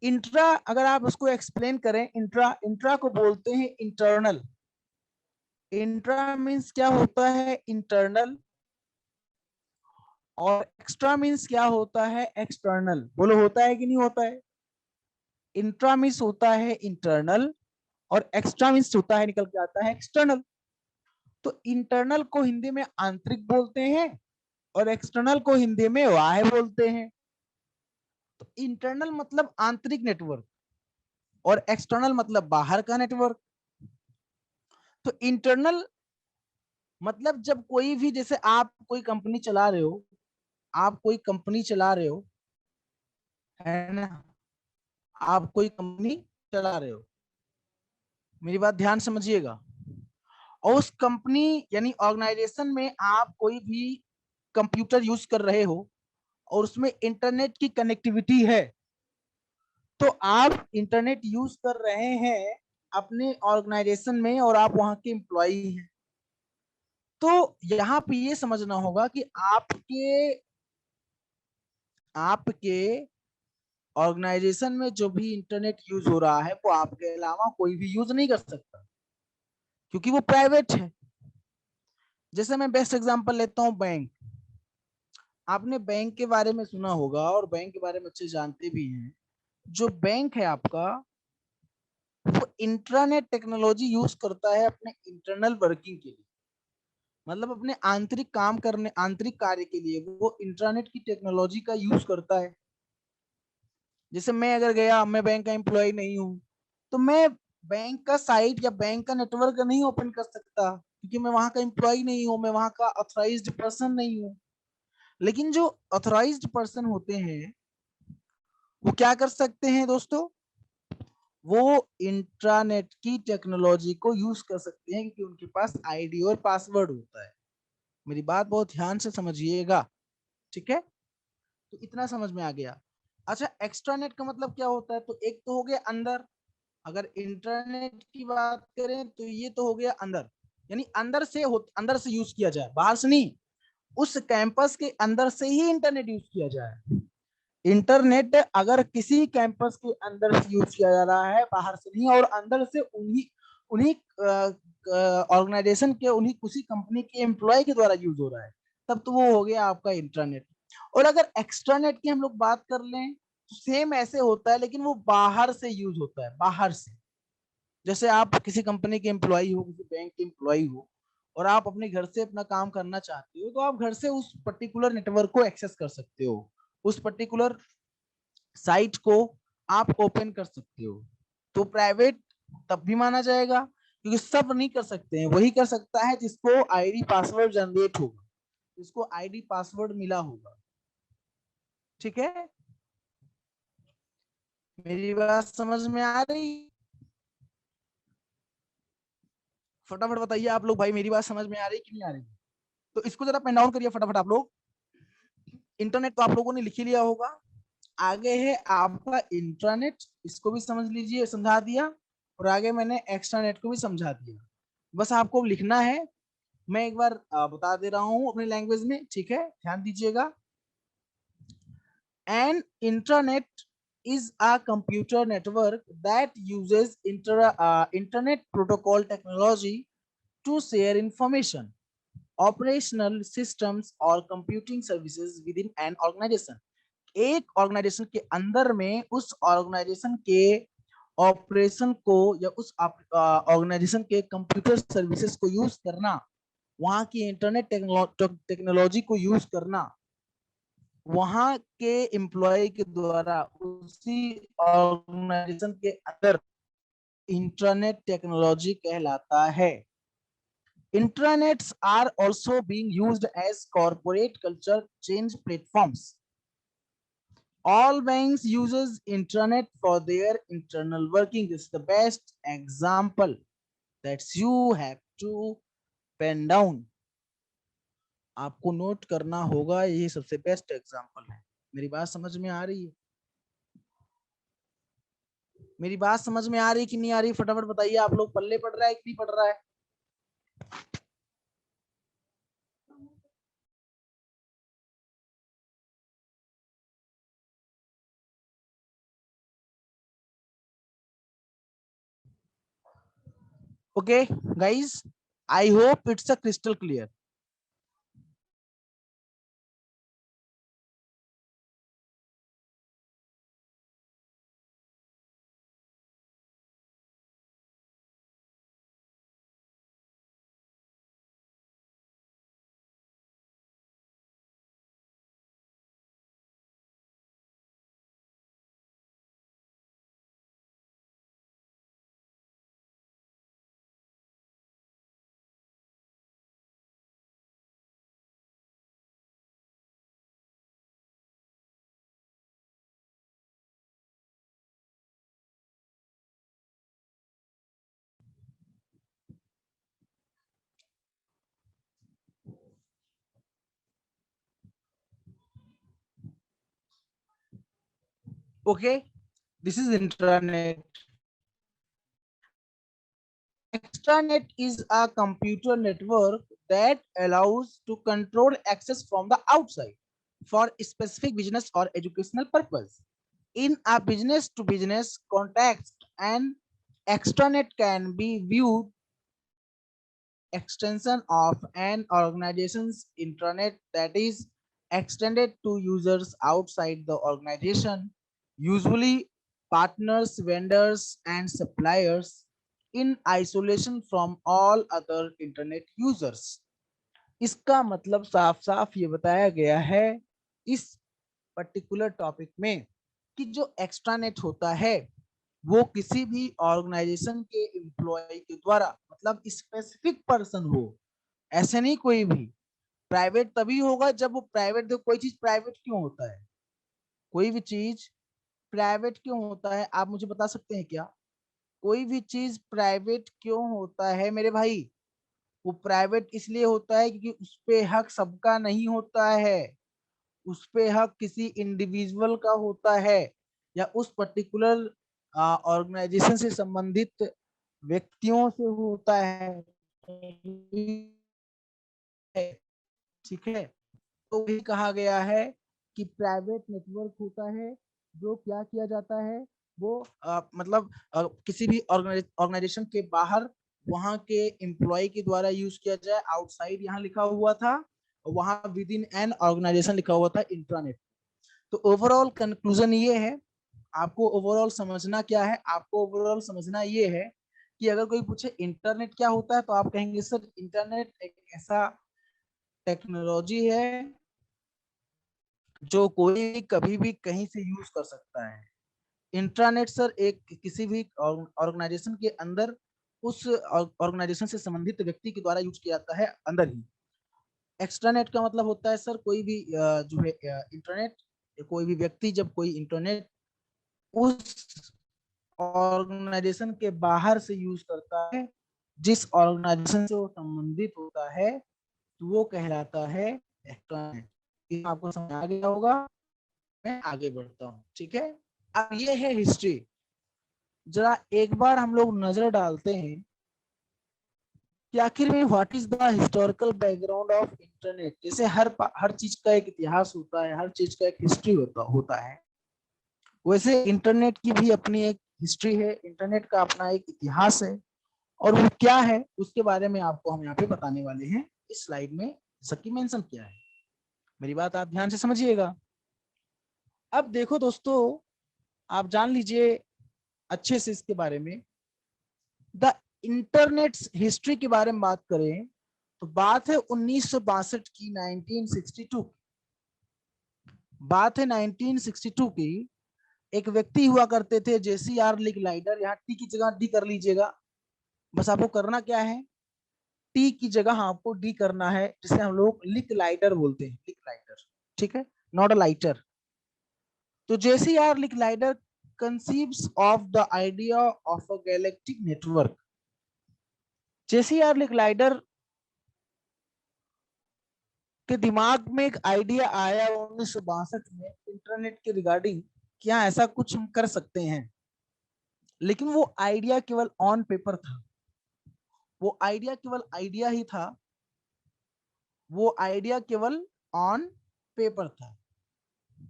इंट्रा, अगर आप उसको एक्सप्लेन करें, इंट्रा, इंट्रा को बोलते हैं इंटरनल। इंट्रा मीन्स क्या होता है? इंटरनल। और एक्स्ट्रा मीन्स क्या होता है? एक्सटर्नल। बोलो, होता है कि नहीं होता है? इंट्रा मीन्स होता है इंटरनल, और एक्स्ट्रा मीन्स होता है, निकल के आता है एक्सटर्नल। तो इंटरनल को हिंदी में आंतरिक बोलते हैं, और एक्सटर्नल को हिंदी में बाह्य बोलते हैं। तो इंटरनल मतलब आंतरिक नेटवर्क, और एक्सटर्नल मतलब बाहर का नेटवर्क। तो इंटरनल मतलब जब कोई भी, जैसे आप कोई कंपनी चला रहे हो, आप कोई कंपनी चला रहे हो, है ना, आप कोई कंपनी चला रहे हो, मेरी बात ध्यान समझिएगा, और उस कंपनी यानी ऑर्गेनाइजेशन में आप कोई भी कंप्यूटर यूज कर रहे हो, और उसमें इंटरनेट की कनेक्टिविटी है, तो आप इंटरनेट यूज कर रहे हैं अपने ऑर्गेनाइजेशन में, और आप वहां के एम्प्लॉई हैं। तो यहाँ पे ये समझना होगा कि आपके आपके ऑर्गेनाइजेशन में जो भी इंटरनेट यूज हो रहा है, वो आपके अलावा कोई भी यूज नहीं कर सकता, क्योंकि वो प्राइवेट है। जैसे मैं बेस्ट एग्जांपल लेता हूँ, बैंक। आपने बैंक के बारे में सुना होगा, और बैंक के बारे में अच्छे जानते भी हैं। जो बैंक है आपका, वो इंट्रानेट टेक्नोलॉजी यूज करता है अपने इंटरनल वर्किंग के लिए, मतलब अपने आंतरिक काम करने, आंतरिक कार्य के लिए वो इंट्रानेट की टेक्नोलॉजी का यूज करता है। जैसे मैं अगर गया, मैं बैंक का एम्प्लॉय नहीं हूँ, तो मैं बैंक का साइट या बैंक का नेटवर्क नहीं ओपन कर सकता, क्योंकि मैं वहां का एम्प्लॉय नहीं हूँ, मैं वहां का ऑथराइज्ड पर्सन नहीं हूँ। लेकिन जो ऑथराइज्ड पर्सन होते हैं, वो क्या कर सकते हैं दोस्तों? वो इंट्रानेट की टेक्नोलॉजी को यूज कर सकते हैं, क्योंकि उनके पास आईडी और पासवर्ड होता है। मेरी बात बहुत ध्यान से समझिएगा, ठीक है। तो इतना समझ में आ गया। अच्छा, एक्स्ट्रानेट का मतलब क्या होता है? तो एक तो हो गया अंदर, अगर इंटरनेट की बात करें तो ये तो हो गया अंदर, यानी अंदर से यूज किया जाए, बाहर से नहीं। उस कैंपस के अंदर से ही इंटरनेट यूज किया जाए। इंटरनेट अगर किसी कैंपस के अंदर से यूज किया जा रहा है, बाहर से नहीं, और अंदर से उन्हीं उन्हीं ऑर्गेनाइजेशन के, उन्हीं किसी कंपनी के एम्प्लॉय के द्वारा यूज हो रहा है, तब तो वो हो गया आपका इंटरनेट। और अगर एक्सट्रानेट की हम लोग बात कर लें तो सेम ऐसे होता है, लेकिन वो बाहर से यूज होता है, बाहर से। जैसे आप किसी कंपनी के एम्प्लॉय हो, किसी बैंक के एम्प्लॉय हो, और आप अपने घर से अपना काम करना चाहते हो, तो आप घर से उस पर्टिकुलर नेटवर्क को एक्सेस कर सकते हो, उस पर्टिकुलर साइट को आप ओपन कर सकते हो। तो प्राइवेट तब भी माना जाएगा, क्योंकि सब नहीं कर सकते हैं, वही कर सकता है जिसको आईडी पासवर्ड जनरेट होगा, जिसको आईडी पासवर्ड मिला होगा। ठीक है, मेरी बात समझ में आ रही? फटाफट बताइए आप लोग भाई, मेरी बात समझ में आ रही कि नहीं आ रही? तो इसको जरा पेन डाउन करिए फटाफट आप लोग। इंटरनेट तो आप लोगों ने लिख ही लिया होगा। आगे है आपका इंट्रानेट, इसको भी समझ लीजिए, समझा दिया। और आगे मैंने एक्स्ट्रानेट को भी समझा दिया। बस आपको लिखना है। मैं एक बार बता दे रहा हूँ अपनी लैंग्वेज में, ठीक है, ध्यान दीजिएगा। An intranet is a computer network that uses internet protocol technology to share information, operational systems or computing services within an organization. एक ऑर्गेनाइजेशन के अंदर में उस ऑर्गेनाइजेशन के ऑपरेशन को या उस ऑर्गेनाइजेशन के कंप्यूटर सर्विसेज को यूज करना, वहां की इंटरनेट टेक्नोलॉजी को यूज करना, वहां के एम्प्लॉय के द्वारा उसी ऑर्गेनाइजेशन के अंदर इंटरनेट टेक्नोलॉजी कहलाता है। Intranets are also being used as corporate culture change platforms. All banks uses intranet for their internal working. This is the best example that you have to pen down. आपको नोट करना होगा, ये सबसे बेस्ट एग्जांपल है। मेरी बात समझ में आ रही है? मेरी बात समझ में आ रही कि नहीं आ रही? फटाफट बताइए आप लोग, पल्ले पड़ रहा है कि नहीं पड़ रहा है? Okay, guys, I hope it's a crystal clear. Okay, this is intranet. Extranet is a computer network that allows to control access from the outside for specific business or educational purpose. In a business to business context, an extranet can be viewed extension of an organization's intranet that is extended to users outside the organization, usually partners, vendors, and suppliers, in isolation from all other internet users. इसका मतलब साफ साफ ये बताया गया है इस पर्टिकुलर टॉपिक में कि जो एक्स्ट्रानेट होता है वो किसी भी ऑर्गेनाइजेशन के एम्प्लॉय के द्वारा, मतलब स्पेसिफिक पर्सन हो, ऐसे नहीं कोई भी। प्राइवेट तभी होगा जब वो प्राइवेट, देखो कोई चीज प्राइवेट क्यों होता है, कोई भी चीज प्राइवेट क्यों होता है, आप मुझे बता सकते हैं क्या? कोई भी चीज प्राइवेट क्यों होता है मेरे भाई? वो प्राइवेट इसलिए होता है क्योंकि उस पे हक सबका नहीं होता है, उस पे हक किसी इंडिविजुअल का होता है, या उस पर्टिकुलर ऑर्गेनाइजेशन से संबंधित व्यक्तियों से होता है। ठीक है, तो भी कहा गया है कि प्राइवेट नेटवर्क होता है जो क्या किया जाता है, वो मतलब किसी भी ऑर्गेनाइजेशन के बाहर वहां के एम्प्लॉय के द्वारा यूज किया जाए। आउटसाइड यहाँ लिखा हुआ था, वहां विद इन एन ऑर्गेनाइजेशन लिखा हुआ था इंट्रानेट। तो ओवरऑल कंक्लूजन ये है, आपको ओवरऑल समझना क्या है, आपको ओवरऑल समझना ये है कि अगर कोई पूछे इंटरनेट क्या होता है, तो आप कहेंगे सर इंटरनेट एक ऐसा टेक्नोलॉजी है जो कोई कभी भी कहीं से यूज कर सकता है। इंट्रानेट सर एक किसी भी ऑर्गेनाइजेशन के अंदर उस ऑर्गेनाइजेशन से संबंधित व्यक्ति के द्वारा यूज किया जाता है अंदर ही। एक्स्ट्रानेट का मतलब होता है सर कोई भी जो है इंटरनेट, कोई भी व्यक्ति जब कोई इंटरनेट उस ऑर्गेनाइजेशन के बाहर से यूज करता है, जिस ऑर्गेनाइजेशन से वो संबंधित होता है, तो वो कहलाता है एक्स्ट्रानेट। आपको समझ आ गया होगा, मैं आगे बढ़ता हूँ। ठीक है, अब ये है हिस्ट्री। जरा एक बार हम लोग नजर डालते हैं कि आखिर में what is the historical background of internet. जैसे हर चीज का एक इतिहास होता है, हर चीज का एक हिस्ट्री होता है, वैसे इंटरनेट की भी अपनी एक हिस्ट्री है, इंटरनेट का अपना एक इतिहास है। और वो क्या है उसके बारे में आपको हम यहाँ पे बताने वाले हैं इस स्लाइड में, सबकी मेंशन किया है। मेरी बात आप ध्यान से समझिएगा। अब देखो दोस्तों, आप जान लीजिए अच्छे से इसके बारे में। द इंटरनेट हिस्ट्री के बारे में बात करें तो बात है 1962 की, 1962 बात है 1962 की। एक व्यक्ति हुआ करते थे JCR लिकलाइडर, यहाँ टी की जगह डी कर लीजिएगा। बस आपको करना क्या है, टी की जगह आपको डी करना है, जिसे हम लोग लिकलाइडर बोलते हैं, लिकलाइडर। ठीक है, नॉट अ लाइटर। तो JCR लिकलाइडर conceives of the idea of a galactic network। JCR लिकलाइडर के दिमाग में एक आइडिया आया 1962 में इंटरनेट के रिगार्डिंग, क्या ऐसा कुछ हम कर सकते हैं। लेकिन वो आइडिया केवल ऑन पेपर था, वो आइडिया केवल आइडिया ही था, वो आइडिया केवल ऑन पेपर था।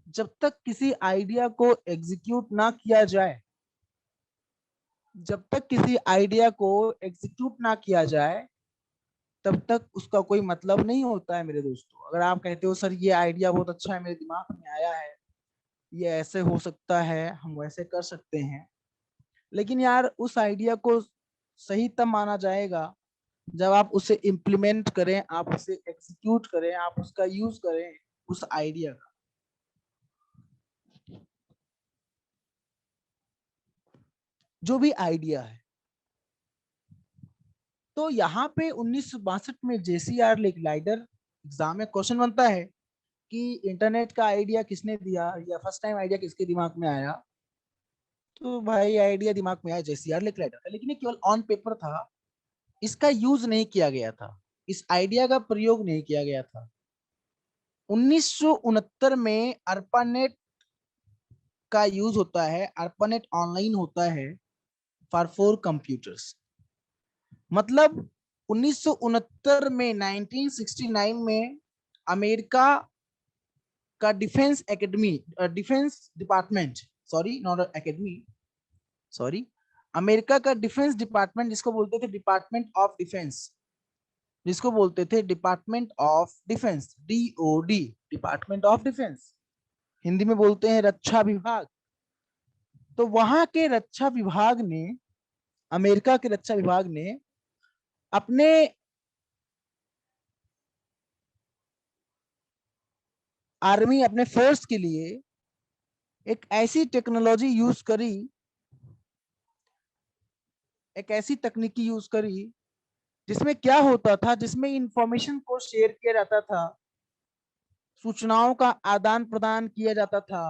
जब तक किसी आइडिया को एग्जीक्यूट ना किया जाए, जब तक किसी आइडिया को एग्जीक्यूट ना किया जाए, तब तक उसका कोई मतलब नहीं होता है मेरे दोस्तों। अगर आप कहते हो सर ये आइडिया बहुत अच्छा है, मेरे दिमाग में आया है, ये ऐसे हो सकता है, हम वैसे कर सकते हैं, लेकिन यार उस आइडिया को सही तब माना जाएगा जब आप उसे इम्प्लीमेंट करें, आप उसे एग्जीक्यूट करें, आप उसका यूज करें उस आइडिया का। जो भी आइडिया है, तो यहाँ पे 1962 में JCR लिकलाइडर एग्जाम में क्वेश्चन बनता है कि इंटरनेट का आइडिया किसने दिया, या फर्स्ट टाइम आइडिया किसके दिमाग में आया। तो भाई आइडिया दिमाग में आया JCR लिकलाइडर का, लेकिन ये केवल ऑन पेपर था, इसका यूज नहीं किया गया था, इस आइडिया का प्रयोग नहीं किया गया था। 1969 में अर्पानेट का यूज होता है, अर्पानेट ऑनलाइन होता है फॉर 4 कंप्यूटर्स। मतलब 1969 में, 1969 में अमेरिका का defence academy, defence department, sorry not academy, sorry, America का डिफेंस डिपार्टमेंट, जिसको बोलते थे डिपार्टमेंट ऑफ डिफेंस, जिसको बोलते थे department of defence, DOD, department of defence, Hindi में बोलते हैं रक्षा विभाग। तो वहां के रक्षा विभाग ने, अमेरिका के रक्षा विभाग ने अपने आर्मी, अपने फोर्स के लिए एक ऐसी टेक्नोलॉजी यूज करी, एक ऐसी तकनीकी यूज करी जिसमें क्या होता था, जिसमें इंफॉर्मेशन को शेयर किया जाता था, सूचनाओं का आदान प्रदान किया जाता था।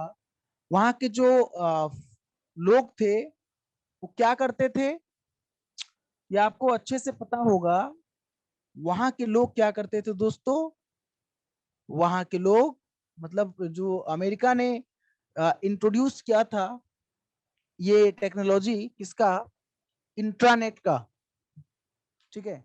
वहां के जो लोग थे वो क्या करते थे, ये आपको अच्छे से पता होगा। वहां के लोग क्या करते थे दोस्तों, वहां के लोग, मतलब जो अमेरिका ने इंट्रोड्यूस किया था ये टेक्नोलॉजी, किसका, इंट्रानेट का। ठीक है,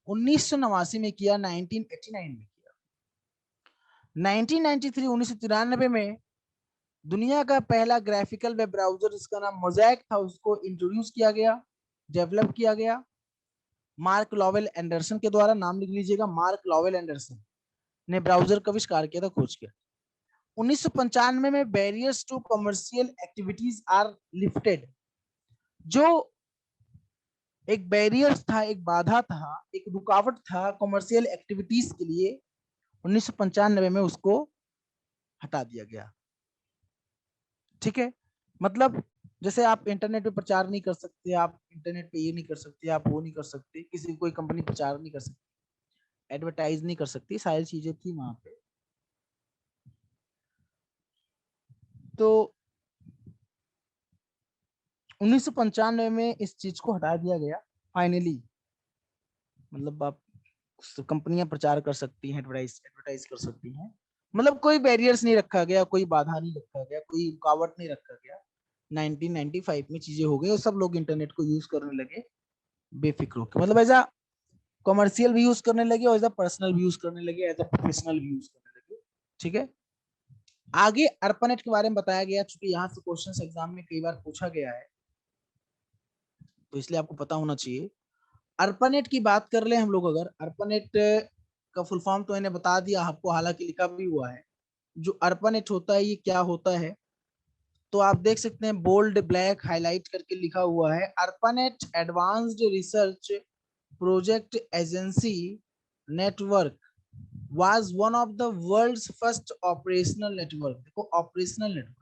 1989 में किया, 1989 में किया। 1993 1993 में दुनिया का पहला ग्राफिकल वेब ब्राउजर जिसका नाम मोज़ैक था उसको इंट्रोड्यूस किया गया, डेवलप किया गया मार्क लॉवेल एंडरसन के द्वारा। नाम लिख लीजिएगा, मार्क लॉवेल एंडरसन ने ब्राउजर का आविष्कार किया था, खोज किया। 1995 में barriers to commercial activities are lifted, जो एक बैरियर था, एक बाधा था, एक रुकावट था कमर्शियल एक्टिविटीज के लिए, 1995 में उसको हटा दिया गया। ठीक है, मतलब जैसे आप इंटरनेट पे प्रचार नहीं कर सकते, आप इंटरनेट पे ये नहीं कर सकते, आप वो नहीं कर सकते, किसी कोई कंपनी प्रचार नहीं कर सकती, एडवर्टाइज नहीं कर सकती, सारी चीजें थी वहां पे। तो 1995 में इस चीज को हटा दिया गया फाइनली। मतलब आप कंपनियां प्रचार कर सकती हैं, एडवर्टाइज कर सकती हैं, मतलब कोई बैरियर्स नहीं रखा गया, कोई बाधा नहीं रखा गया, कोई रुकावट नहीं रखा गया। 1995 में चीजें हो गई और सब लोग इंटरनेट को यूज करने लगे बेफिक्र होकर, मतलब एज अ कमर्शियल भी यूज करने लगे और एज अ पर्सनल भी यूज करने लगे, एज अ प्रोफेशनल भी यूज करने लगे। ठीक है, आगे अर्पानेट के बारे में बताया गया, चूंकि यहाँ से क्वेश्चन एग्जाम में कई बार पूछा गया है तो इसलिए आपको पता होना चाहिए। अर्पानेट की बात कर ले हम लोग, अगर अर्पानेट का फुल फॉर्म तो इन्हें बता दिया आपको, हालांकि लिखा भी हुआ है। जो अर्पानेट होता है ये क्या होता है, तो आप देख सकते हैं बोल्ड ब्लैक हाईलाइट करके लिखा हुआ है, ARPANET advanced research project agency network was one of the world's first operational network. देखो ऑपरेशनल नेटवर्क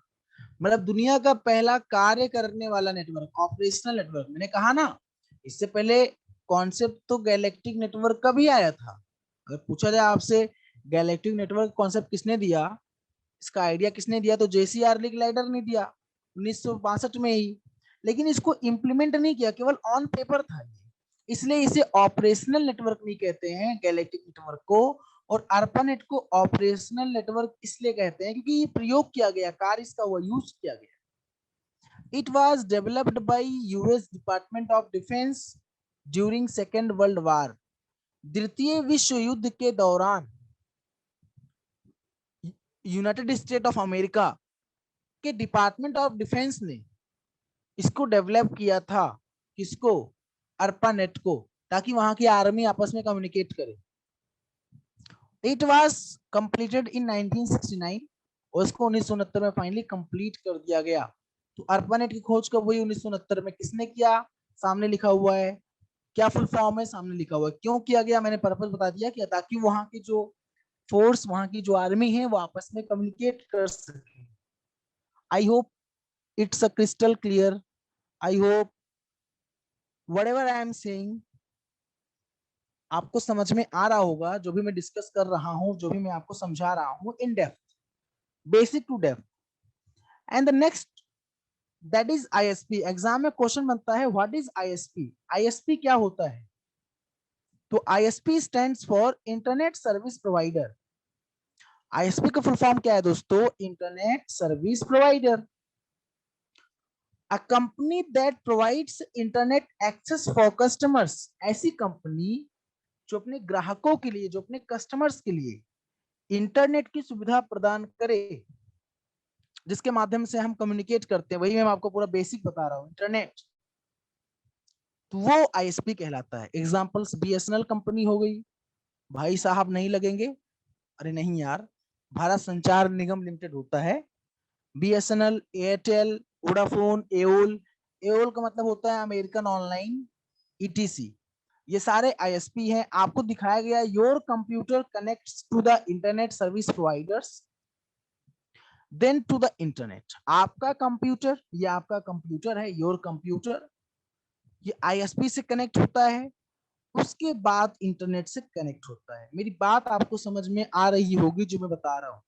मतलब दुनिया का पहला कार्य करने वाला नेटवर्क, ऑपरेशनल नेटवर्क। मैंने कहा ना, इससे पहले कॉन्सेप्ट तो गैलेक्टिक नेटवर्क का भी आया था। अगर पूछा जाए आपसे गैलेक्टिक नेटवर्क कॉन्सेप्ट किसने दिया, इसका आइडिया किसने दिया, तो जेसी ग्लाइडर ने दिया 1962 में ही, लेकिन इसको इंप्लीमेंट नहीं किया, केवल ऑन पेपर था ये, इसलिए इसे ऑपरेशनल नेटवर्क नहीं कहते हैं गैलेक्टिक नेटवर्क को। और ARPANET को ऑपरेशनल नेटवर्क इसलिए कहते हैं क्योंकि ये प्रयोग किया गया, कार्य इसका हुआ, यूज किया गया। It was developed by US department of defence during second world war. द्वितीय विश्व युद्ध के दौरान यूनाइटेड स्टेट ऑफ अमेरिका के डिपार्टमेंट ऑफ डिफेंस ने इसको डेवलप किया था, किसको, ARPANET को, ताकि वहां की आर्मी आपस में कम्युनिकेट करे। इट वाज कंप्लीटेड इन 1969 और इसको 1969 में फाइनली कंप्लीट कर दिया गया। तो ARPANET की खोज कब हुई, 1969 में। किसने किया, सामने लिखा हुआ है, क्या फुल फॉर्म है, सामने लिखा हुआ है। क्यों किया गया, मैंने पर्पस बता दिया कि ताकि वहां की जो फोर्स, वहां की जो आर्मी है वो आपस में कम्युनिकेट कर सके। I hope it's a crystal clear. I hope whatever I am saying आपको समझ में आ रहा होगा, जो भी मैं डिस्कस कर रहा हूं, जो भी मैं आपको समझा रहा हूं, in depth, basic to depth. And the next that is ISP. Exam में क्वेश्चन बनता है व्हाट इज आईएसपी, आईएसपी क्या होता है। तो ISP stands for internet service provider. ISP का फुल फॉर्म क्या है दोस्तों, internet service provider. A company that provides internet access for customers, ऐसी कंपनी जो अपने ग्राहकों के लिए, जो अपने कस्टमर्स के लिए इंटरनेट की सुविधा प्रदान करे, जिसके माध्यम से हम कम्युनिकेट करते हैं, वही मैं आपको पूरा बेसिक बता रहा हूं, इंटरनेट, तो वो आईएसपी कहलाता है। एग्जांपल्स बीएसएनएल कंपनी हो गई, भाई साहब नहीं लगेंगे, अरे नहीं यार, भारत संचार निगम लिमिटेड होता है बीएसएनएल, एयरटेल, वोडाफोन, एओल। एओल का मतलब होता है अमेरिकन ऑनलाइन, ईटीसी। ये सारे आईएसपी हैं। आपको दिखाया गया your computer connects to the internet service providers then to the internet. आपका कंप्यूटर, ये आपका कंप्यूटर है, योर कंप्यूटर, ये आईएसपी से कनेक्ट होता है, उसके बाद इंटरनेट से कनेक्ट होता है। मेरी बात आपको समझ में आ रही होगी जो मैं बता रहा हूं,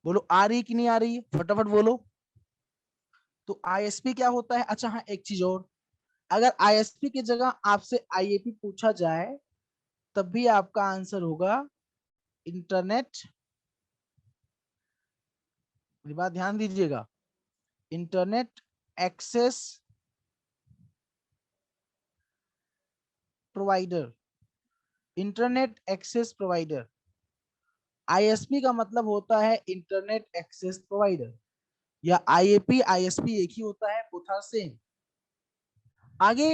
बोलो आ रही कि नहीं आ रही है, फटाफट बोलो। तो आईएसपी क्या होता है। अच्छा हाँ, एक चीज और, अगर आईएसपी की जगह आपसे आईएपी पूछा जाए तब भी आपका आंसर होगा इंटरनेट, मेरी बात ध्यान दीजिएगा, internet access provider. Internet access provider. ISP का मतलब होता है इंटरनेट एक्सेस प्रोवाइडर, या आईएपी आईएसपी एक ही होता है, बोथ आर सेम। आगे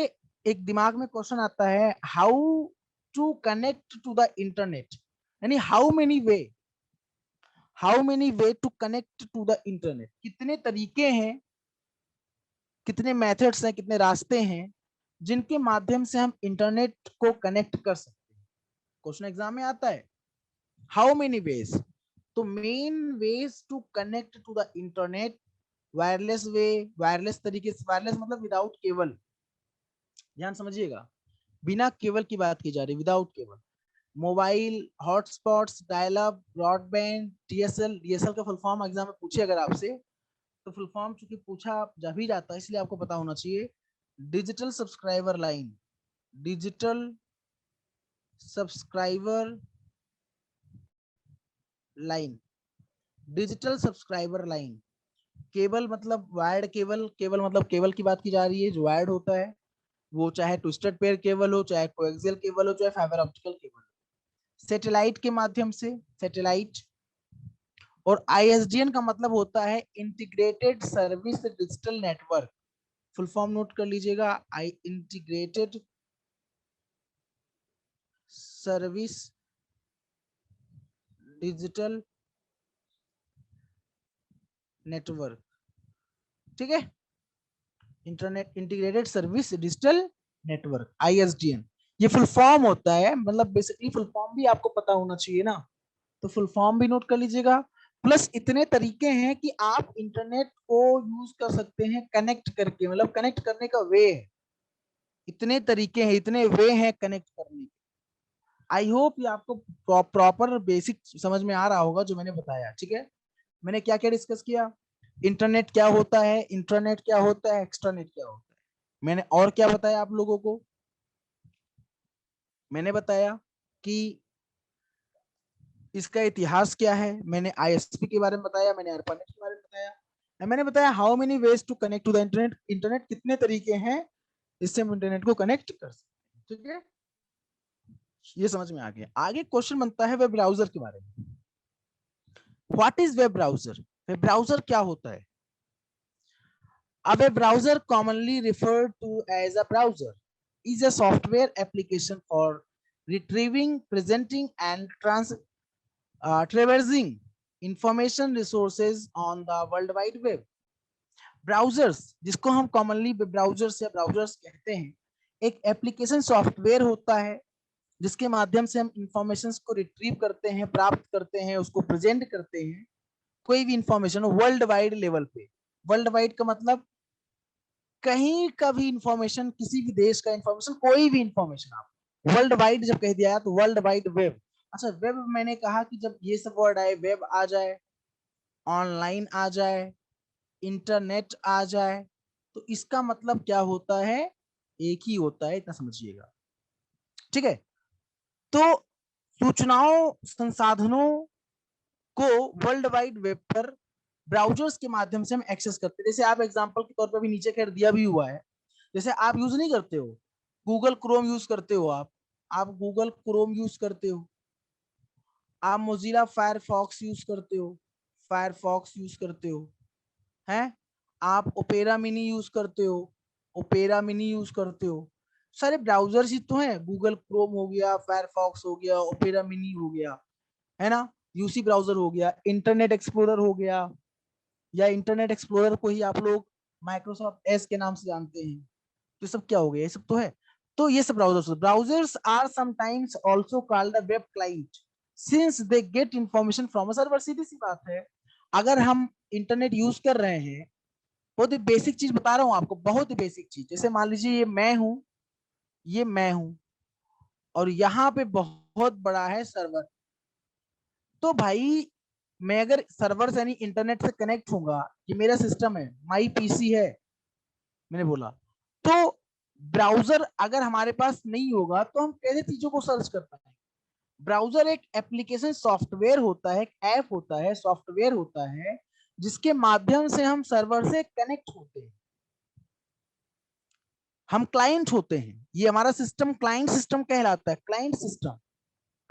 एक दिमाग में क्वेश्चन आता है, how to connect to the internet, यानी how many way to connect to the internet, कितने तरीके हैं, कितने मेथड्स हैं, कितने रास्ते हैं जिनके माध्यम से हम इंटरनेट को कनेक्ट कर सकते हैं। क्वेश्चन एग्जाम में आता है, हाउ मेनी वेज। तो main ways to connect to the internet, wireless way, wireless तरीके से, वायरलेस मतलब विदाउट केबल, ध्यान समझिएगा, बिना केबल की बात की जा रही, without cable. Mobile hotspots, dial up, broadband, DSL. DSL का फुल फॉर्म एग्जाम में पूछे अगर आपसे, तो फुल फॉर्म चूंकि पूछा जा भी जाता है इसलिए आपको पता होना चाहिए, digital subscriber line, digital subscriber line, digital subscriber line. Cable मतलब वायर्ड केबल, केबल मतलब केबल की बात की जा रही है जो वायर्ड होता है, वो चाहे ट्विस्टेड पेयर केबल हो, चाहे कोएक्सियल केबल हो, चाहे फाइबर ऑप्टिकल केबल हो। सैटेलाइट के माध्यम से, सैटेलाइट। और आईएसडीएन का मतलब होता है integrated service digital network. Full form note कर लीजिएगा, आई इंटीग्रेटेड सर्विस डिजिटल नेटवर्क, ठीक है, internet integrated service digital network, ISDN. ये फुल फॉर्म होता है, मतलब बेसिकली फुल फॉर्म भी आपको पता होना चाहिए ना, तो फुल फॉर्म भी नोट कर लीजिएगा। प्लस इतने तरीके हैं कि आप इंटरनेट को यूज कर सकते हैं कनेक्ट करके, मतलब कनेक्ट करने का वे है, इतने तरीके हैं, इतने वे हैं कनेक्ट करने के। आई होप ये आपको प्रॉपर बेसिक समझ में आ रहा होगा जो मैंने बताया, ठीक है। मैंने क्या क्या डिस्कस किया, इंटरनेट क्या होता है, इंटरनेट क्या होता है, एक्सट्रानेट क्या होता है, मैंने और क्या बताया आप लोगों को, मैंने बताया कि इसका इतिहास क्या है, मैंने आईएसपी के बारे में बताया, मैंने ARPANET के बारे में बताया, मैंने बताया how many ways to connect to the internet, internet कितने तरीके हैं इससे हम इंटरनेट को कनेक्ट कर सकते हैं, ठीक है। ये समझ में आ गया। आगे क्वेश्चन बनता है वेब ब्राउजर के बारे में। What is web browser, web browser क्या होता है। A web browser, commonly referred to as a browser, is a software application for retrieving, presenting, and traversing information resources on the World Wide Web. Browsers, जिसको हम कॉमनली ब्राउजर्स या ब्राउजर्स कहते हैं, एक एप्लीकेशन सॉफ्टवेयर होता है जिसके माध्यम से हम इंफॉर्मेशन को रिट्रीव करते हैं, प्राप्त करते हैं, उसको प्रेजेंट करते हैं, कोई भी इंफॉर्मेशन वर्ल्ड वाइड लेवल पे। वर्ल्ड वाइड का मतलब कहीं का भी इंफॉर्मेशन, किसी भी देश का इंफॉर्मेशन, कोई भी इंफॉर्मेशन, आप वर्ल्ड वाइड जब कह दिया तो वर्ल्ड वाइड वेब। अच्छा, वेब मैंने कहा कि जब ये सब वर्ड आए, वेब आ जाए, ऑनलाइन आ जाए, इंटरनेट आ जाए, तो इसका मतलब क्या होता है, एक ही होता है, इतना समझिएगा, ठीक है। तो सूचनाओं, संसाधनों को वर्ल्ड वाइड वेब पर ब्राउजर्स के माध्यम से हम एक्सेस करते हैं। जैसे आप एग्जांपल के तौर पर भी नीचे खैर दिया भी हुआ है, जैसे आप यूज नहीं करते हो गूगल क्रोम यूज करते हो, आप गूगल क्रोम यूज करते हो, आप मोजिला फायरफॉक्स यूज करते हो, फायरफॉक्स यूज करते हो, हैं, आप ओपेरा मिनी यूज करते हो, ओपेरा मिनी यूज करते हो। सारे ब्राउजर्स ही तो हैं, गूगल क्रोम हो गया, फायरफॉक्स हो गया, ओपेरा मिनी हो गया, है ना, यूसी ब्राउजर हो गया, इंटरनेट एक्सप्लोरर हो गया, या इंटरनेट एक्सप्लोरर को ही आप लोग माइक्रोसॉफ्ट एज के नाम से जानते हैं। तो सब क्या हो गया, ये सब तो है। तो ये सब browsers are sometimes also called the web client since they get information from a server. सीधी सी बात है, अगर हम इंटरनेट यूज कर रहे हैं, बहुत ही बेसिक चीज बता रहा हूं आपको, बहुत ही बेसिक चीज, जैसे मान लीजिए ये मैं हूं, ये मैं हूं, और यहाँ पे बहुत बड़ा है सर्वर। तो भाई मैं अगर सर्वर से यानी इंटरनेट से कनेक्ट होऊंगा, ये मेरा सिस्टम है, माई पीसी है, मैंने बोला, तो ब्राउजर अगर हमारे पास नहीं होगा तो हम कैसे चीजों को सर्च कर पाएंगे। ब्राउजर एक एप्लीकेशन सॉफ्टवेयर होता है, एक ऐप होता है, सॉफ्टवेयर होता है, जिसके माध्यम से हम सर्वर से कनेक्ट होते हैं, हम क्लाइंट होते हैं, ये हमारा सिस्टम क्लाइंट सिस्टम कहलाता है, क्लाइंट सिस्टम।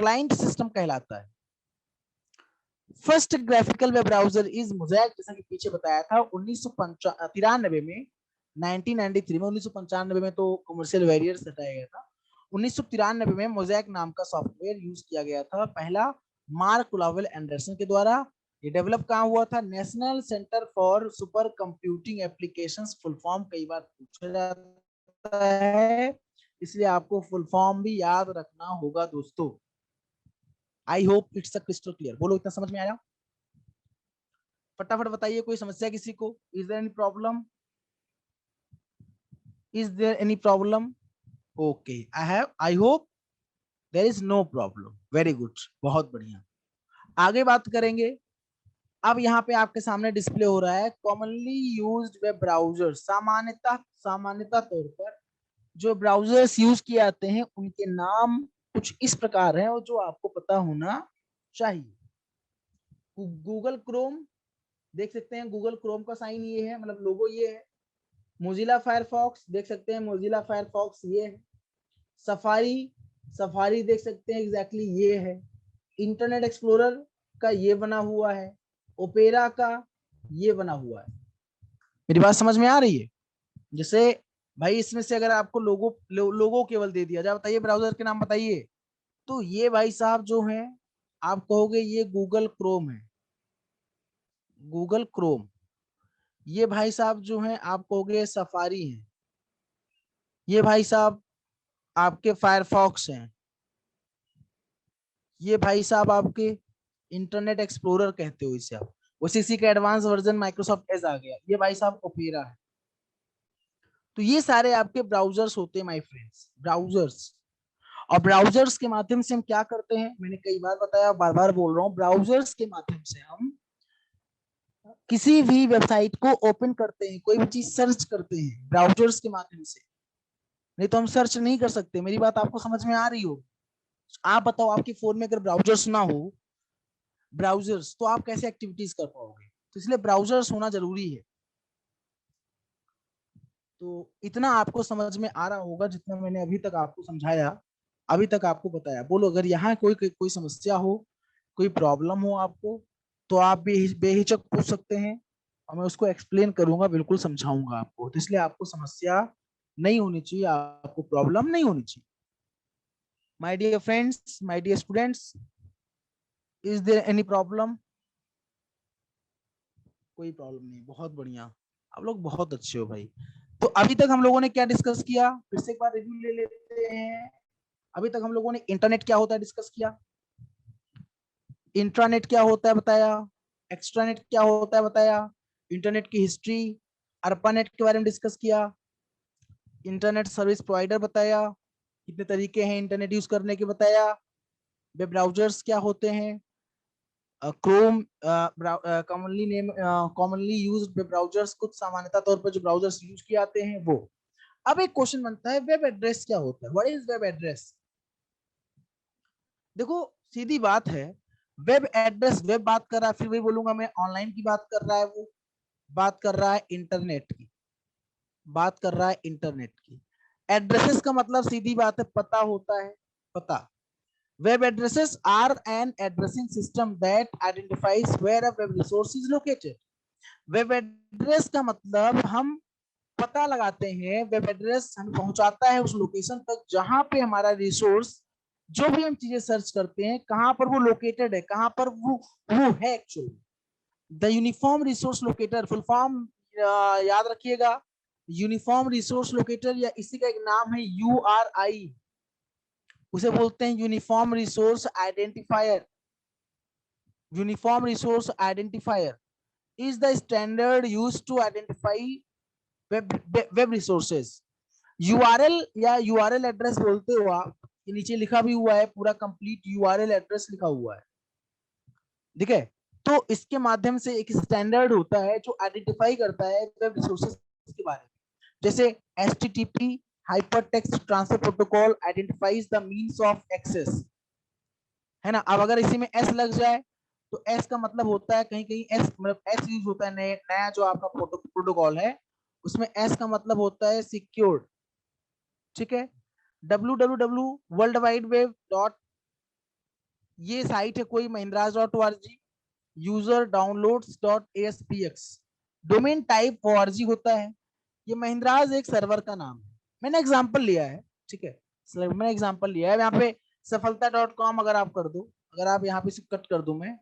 क्लाइंट सिस्टम कहलाता है। First graphical web browser is mosaic, जैसा कि पीछे बताया था 1993 में, 1993 में, 1995 में तो कमर्शियल वेरिएंट्स हटाया गया था। 1993 में मोज़ैक नाम का सॉफ्टवेयर यूज किया गया था, पहला मार्क लावेल एंडरसन के द्वारा। ये डेवलप कहाँ हुआ था? National centre for super computing applications, full form कई बार पूछा जाता है, इसलिए आपको फुल फॉर्म भी याद रखना होगा दोस्तों। I hope it's a crystal clear. बोलो, इतना समझ में आया? फटाफट बताइए, कोई समस्या किसी को? Is there any problem? Is there any problem? Okay, I hope there is no problem. Very good, बहुत बढ़िया। आगे बात करेंगे। अब यहाँ पे आपके सामने डिस्प्ले हो रहा है कॉमनली यूज्ड वेब ब्राउजर। सामान्यता तौर पर जो ब्राउजर्स यूज किए जाते हैं उनके नाम कुछ इस प्रकार हैं और जो आपको पता होना चाहिए। गूगल क्रोम, देख सकते हैं गूगल क्रोम का साइन ये है, मतलब लोगो ये है। मोजिला फायरफॉक्स, देख सकते हैं मोजिला फायरफॉक्स ये है। सफारी देख सकते हैं एग्जैक्टली ये है। इंटरनेट एक्सप्लोरर का ये बना हुआ है। ओपेरा का ये बना हुआ है। मेरी बात समझ में आ रही है? जैसे भाई इसमें से अगर आपको लोगो केवल दे दिया जाए, बताइए ब्राउजर के नाम बताइए, तो ये भाई साहब जो है आप कहोगे ये गूगल क्रोम है, गूगल क्रोम। ये भाई साहब जो है आप कहोगे सफारी है। ये भाई साहब आपके फायरफॉक्स हैं। ये भाई साहब आपके इंटरनेट एक्सप्लोरर कहते हो इसे आप। वैसे इसी का एडवांस वर्जन माइक्रोसॉफ्ट एज आ गया। ये भाई साहब ओपेरा है। तो ये सारे आपके ब्राउजर्स होते हैं माय फ्रेंड्स, ब्राउजर्स। और ब्राउजर्स के माध्यम से हम क्या करते हैं, मैंने कई बार बताया, बार बार बोल रहा हूँ, ब्राउजर्स के माध्यम से हम किसी भी वेबसाइट को ओपन करते हैं, कोई भी चीज सर्च करते हैं ब्राउजर्स के माध्यम से। नहीं तो हम सर्च नहीं कर सकते। मेरी बात आपको समझ में आ रही हो? आप बताओ, आपके फोन में अगर ब्राउजर्स ना हो, ब्राउजर्स, तो आप कैसे एक्टिविटीज कर पाओगे? तो इसलिए ब्राउजर्स होना जरूरी है। तो इतना आपको समझ में आ रहा होगा जितना मैंने अभी तक आपको समझाया, अभी तक आपको बताया। बोलो, अगर यहाँ कोई समस्या हो, कोई प्रॉब्लम हो आपको, तो आप भी बेहिचक पूछ सकते हैं और मैं उसको एक्सप्लेन करूंगा, बिल्कुल समझाऊंगा आपको। तो इसलिए आपको समस्या नहीं होनी चाहिए, आपको प्रॉब्लम नहीं होनी चाहिए। My dear friends, my dear students, is there any problem? कोई प्रॉब्लम नहीं, बहुत बढ़िया, आप लोग बहुत अच्छे हो भाई। तो अभी तक हम लोगों ने क्या डिस्कस किया, फिर से एक बार रिव्यू ले लेते हैं। अभी तक हम लोगों ने इंटरनेट क्या होता है डिस्कस किया, इंट्रानेट क्या होता है बताया, एक्स्ट्रानेट क्या होता है बताया, इंटरनेट की हिस्ट्री, अर्पानेट के बारे में डिस्कस किया, इंटरनेट सर्विस प्रोवाइडर बताया, कितने तरीके हैं इंटरनेट यूज करने के बताया, वेब ब्राउजर्स क्या होते हैं, Chrome commonly used web browsers, कुछ सामान्यता तौर पर जो ब्राउजर्स यूज किए जाते हैं वो। अब एक क्वेश्चन बनता है, वेब एड्रेस क्या होता है? What is web address? देखो सीधी बात है, वेब एड्रेस, वेब बात कर रहा है, फिर वही बोलूंगा मैं, ऑनलाइन की बात कर रहा है, वो बात कर रहा है इंटरनेट की, बात कर रहा है इंटरनेट की। एड्रेसेस का मतलब सीधी बात है पता होता है, पता। Web addresses are an addressing system that identifies where a web resource is located. Web address का मतलब हम पता लगाते हैं, वेब एड्रेस हमें पहुंचाता है उस लोकेशन तक जहां पे हमारा रिसोर्स, जो भी हम चीजें सर्च करते हैं कहां पर वो लोकेटेड है, कहां पर वो है actually. The uniform resource locator, full form याद रखिएगा, यूनिफॉर्म रिसोर्स लोकेटर, या इसी का एक नाम है URI, उसे बोलते हैं uniform resource identifier. Uniform resource identifier is the standard used to identify web resources। URL या URL एड्रेस बोलते हो आप, ये नीचे लिखा भी हुआ है, पूरा कंप्लीट URL एड्रेस लिखा हुआ है, ठीक है। तो इसके माध्यम से एक स्टैंडर्ड होता है जो आइडेंटिफाई करता है वेब रिसोर्सेज के बारे में। जैसे HTTP hypertext transfer protocol identifies the means of access, है ना। अब अगर इसी में S लग जाए तो S का मतलब होता है, कहीं कहीं S मतलब S यूज होता है, नया जो आपका प्रोटोकॉल है उसमें S का मतलब होता है सिक्योर्ड, ठीक है। www world wide web dot ये साइट है कोई mahindras.org, user downloads.aspx, domain type org होता है। ये महिंद्राज एक सर्वर का नाम है, मैंने एग्जांपल लिया है, ठीक है, मैंने एग्जांपल लिया है। यहाँ पे सफलता.com अगर आप कर दो, अगर आप यहाँ पे कट कर दूं मैं,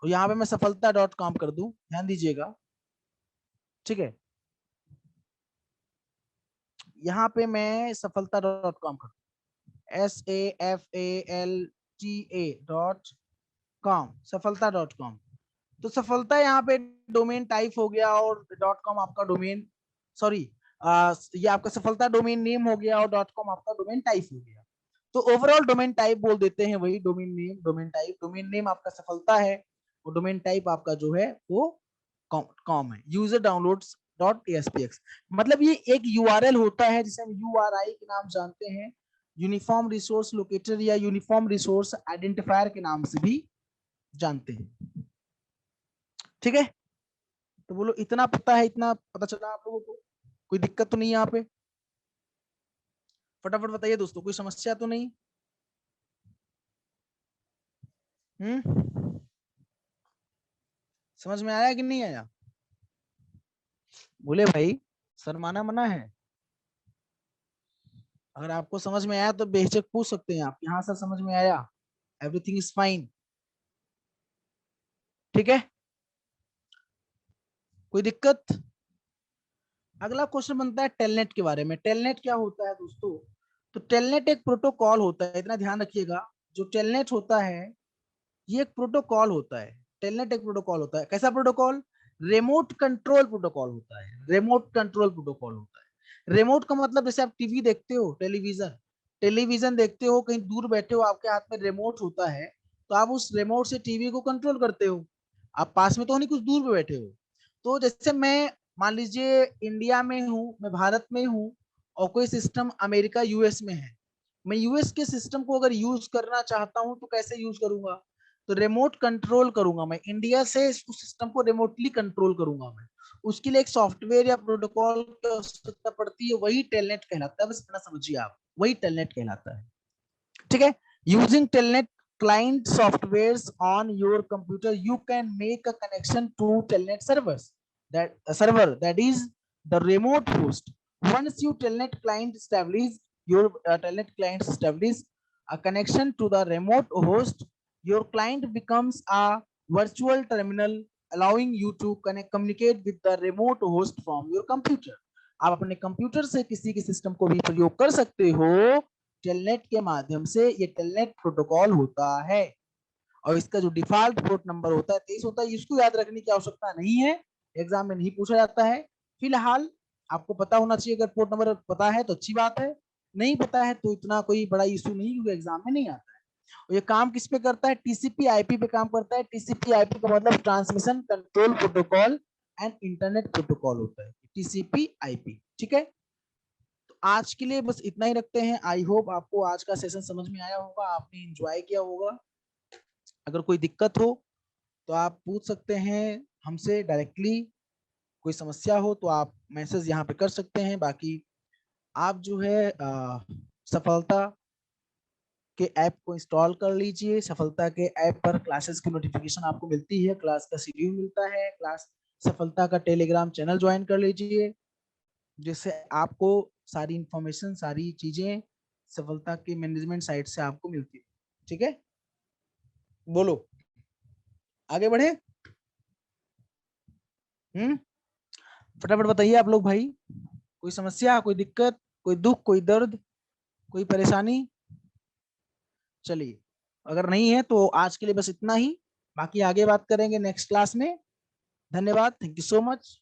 और यहाँ पे मैं सफलता.com कर दूं, ध्यान दीजिएगा, ठीक है, यहाँ पे मैं सफलता.com कर दूं, SAFALTA.com, सफलता.com। तो सफलता यहाँ पे डोमेन टाइप हो गया और .com आपका डोमेन, सॉरी, ये आपका सफलता डोमेन नेम हो गया और .com आपका डोमेन टाइप हो गया। तो ओवरऑल डोमेन टाइप बोल देते हैं वही domain name, domain type, domain name आपका सफलता है और डोमेन टाइप आपका जो है वो कॉम है, यूजर डाउनलोड्स .aspx। मतलब ये एक URL होता है जिसे हम URI के नाम जानते हैं, यूनिफॉर्म रिसोर्स लोकेटर या यूनिफॉर्म रिसोर्स आइडेंटिफायर के नाम से भी जानते हैं, ठीक है। तो बोलो इतना पता है, इतना पता चला आप लोगों को, कोई दिक्कत तो नहीं है यहाँ पे? फटाफट बताइए दोस्तों, कोई समस्या तो नहीं? समझ में आया कि नहीं आया? बोले भाई, शर्माना मना है। अगर आपको समझ में आया तो बेहिचक पूछ सकते हैं आप, यहाँ सर समझ में आया, एवरीथिंग इज फाइन, ठीक है, कोई दिक्कत? अगला क्वेश्चन बनता है टेलनेट के बारे में। टेलनेट क्या होता है दोस्तों? तो टेलनेट एक प्रोटोकॉल होता है, इतना ध्यान रखिएगा, जो टेलनेट होता है ये एक प्रोटोकॉल होता है। टेलनेट एक प्रोटोकॉल होता है, कैसा प्रोटोकॉल? रिमोट कंट्रोल प्रोटोकॉल होता है, रिमोट कंट्रोल प्रोटोकॉल होता है। रिमोट का मतलब जैसे आप टीवी देखते हो, टेलीविजन, टेलीविजन देखते हो, कहीं दूर बैठे हो, आपके हाथ में रिमोट होता है, तो आप उस रिमोट से टीवी को कंट्रोल करते हो, आप पास में तो नहीं, कुछ दूर पे बैठे हो। तो जैसे मैं मान लीजिए इंडिया में हूँ, मैं भारत में हूँ, और कोई सिस्टम अमेरिका यूएस में है, मैं यूएस के सिस्टम को अगर यूज करना चाहता हूँ तो कैसे यूज करूंगा? तो रिमोट कंट्रोल करूंगा, मैं इंडिया से उस सिस्टम को रिमोटली कंट्रोल करूंगा मैं। उसके लिए एक सॉफ्टवेयर या प्रोटोकॉल की आवश्यकता पड़ती है, वही टेलनेट कहलाता है, बस इतना समझिए आप, वही टेलनेट कहलाता है, ठीक है। Using telnet client softwares on your computer, you can make a connection to telnet servers, that a server that is the remote host. Once you telnet client establish your telnet client establish a connection to the remote host, your client becomes a virtual terminal allowing you to communicate with the remote host from your computer. आप अपने कंप्यूटर से किसी के सिस्टम को भी प्रयोग कर सकते हो टेलनेट के माध्यम से, ये टेलनेट प्रोटोकॉल होता है। और इसका जो डिफॉल्ट पोर्ट नंबर होता है 23 होता है, इसको याद रखने की आवश्यकता नहीं है, एग्जाम में नहीं पूछा जाता है। फिलहाल आपको पता होना चाहिए, अगर पोर्ट नंबर पता है तो अच्छी बात है, नहीं पता है तो इतना कोई बड़ा इशू नहीं, क्योंकि एग्जाम में नहीं आता है। और ये काम किस पे करता है? टीसीपी आईपी पे काम करता है। टीसीपी आईपी का मतलब transmission control protocol and internet protocol होता है, टीसीपी आईपी, ठीक है। तो आज के लिए बस इतना ही रखते हैं। आई होप आपको आज का सेशन समझ में आया होगा, आपने एंजॉय किया होगा। अगर कोई दिक्कत हो तो आप पूछ सकते हैं हमसे डायरेक्टली, कोई समस्या हो तो आप मैसेज यहाँ पे कर सकते हैं। बाकी आप जो है सफलता के ऐप को इंस्टॉल कर लीजिए। सफलता के ऐप पर क्लासेस की नोटिफिकेशन आपको मिलती है, क्लास का शेड्यूल मिलता है, क्लास सफलता का टेलीग्राम चैनल ज्वाइन कर लीजिए, जिससे आपको सारी इंफॉर्मेशन, सारी चीजें सफलता की मैनेजमेंट साइट से आपको मिलती है, ठीक है। बोलो आगे बढ़े। फटाफट बताइए आप लोग भाई, कोई समस्या, कोई दिक्कत, कोई दुख, कोई दर्द, कोई परेशानी? चलिए, अगर नहीं है तो आज के लिए बस इतना ही, बाकी आगे बात करेंगे नेक्स्ट क्लास में। धन्यवाद, थैंक यू सो मच।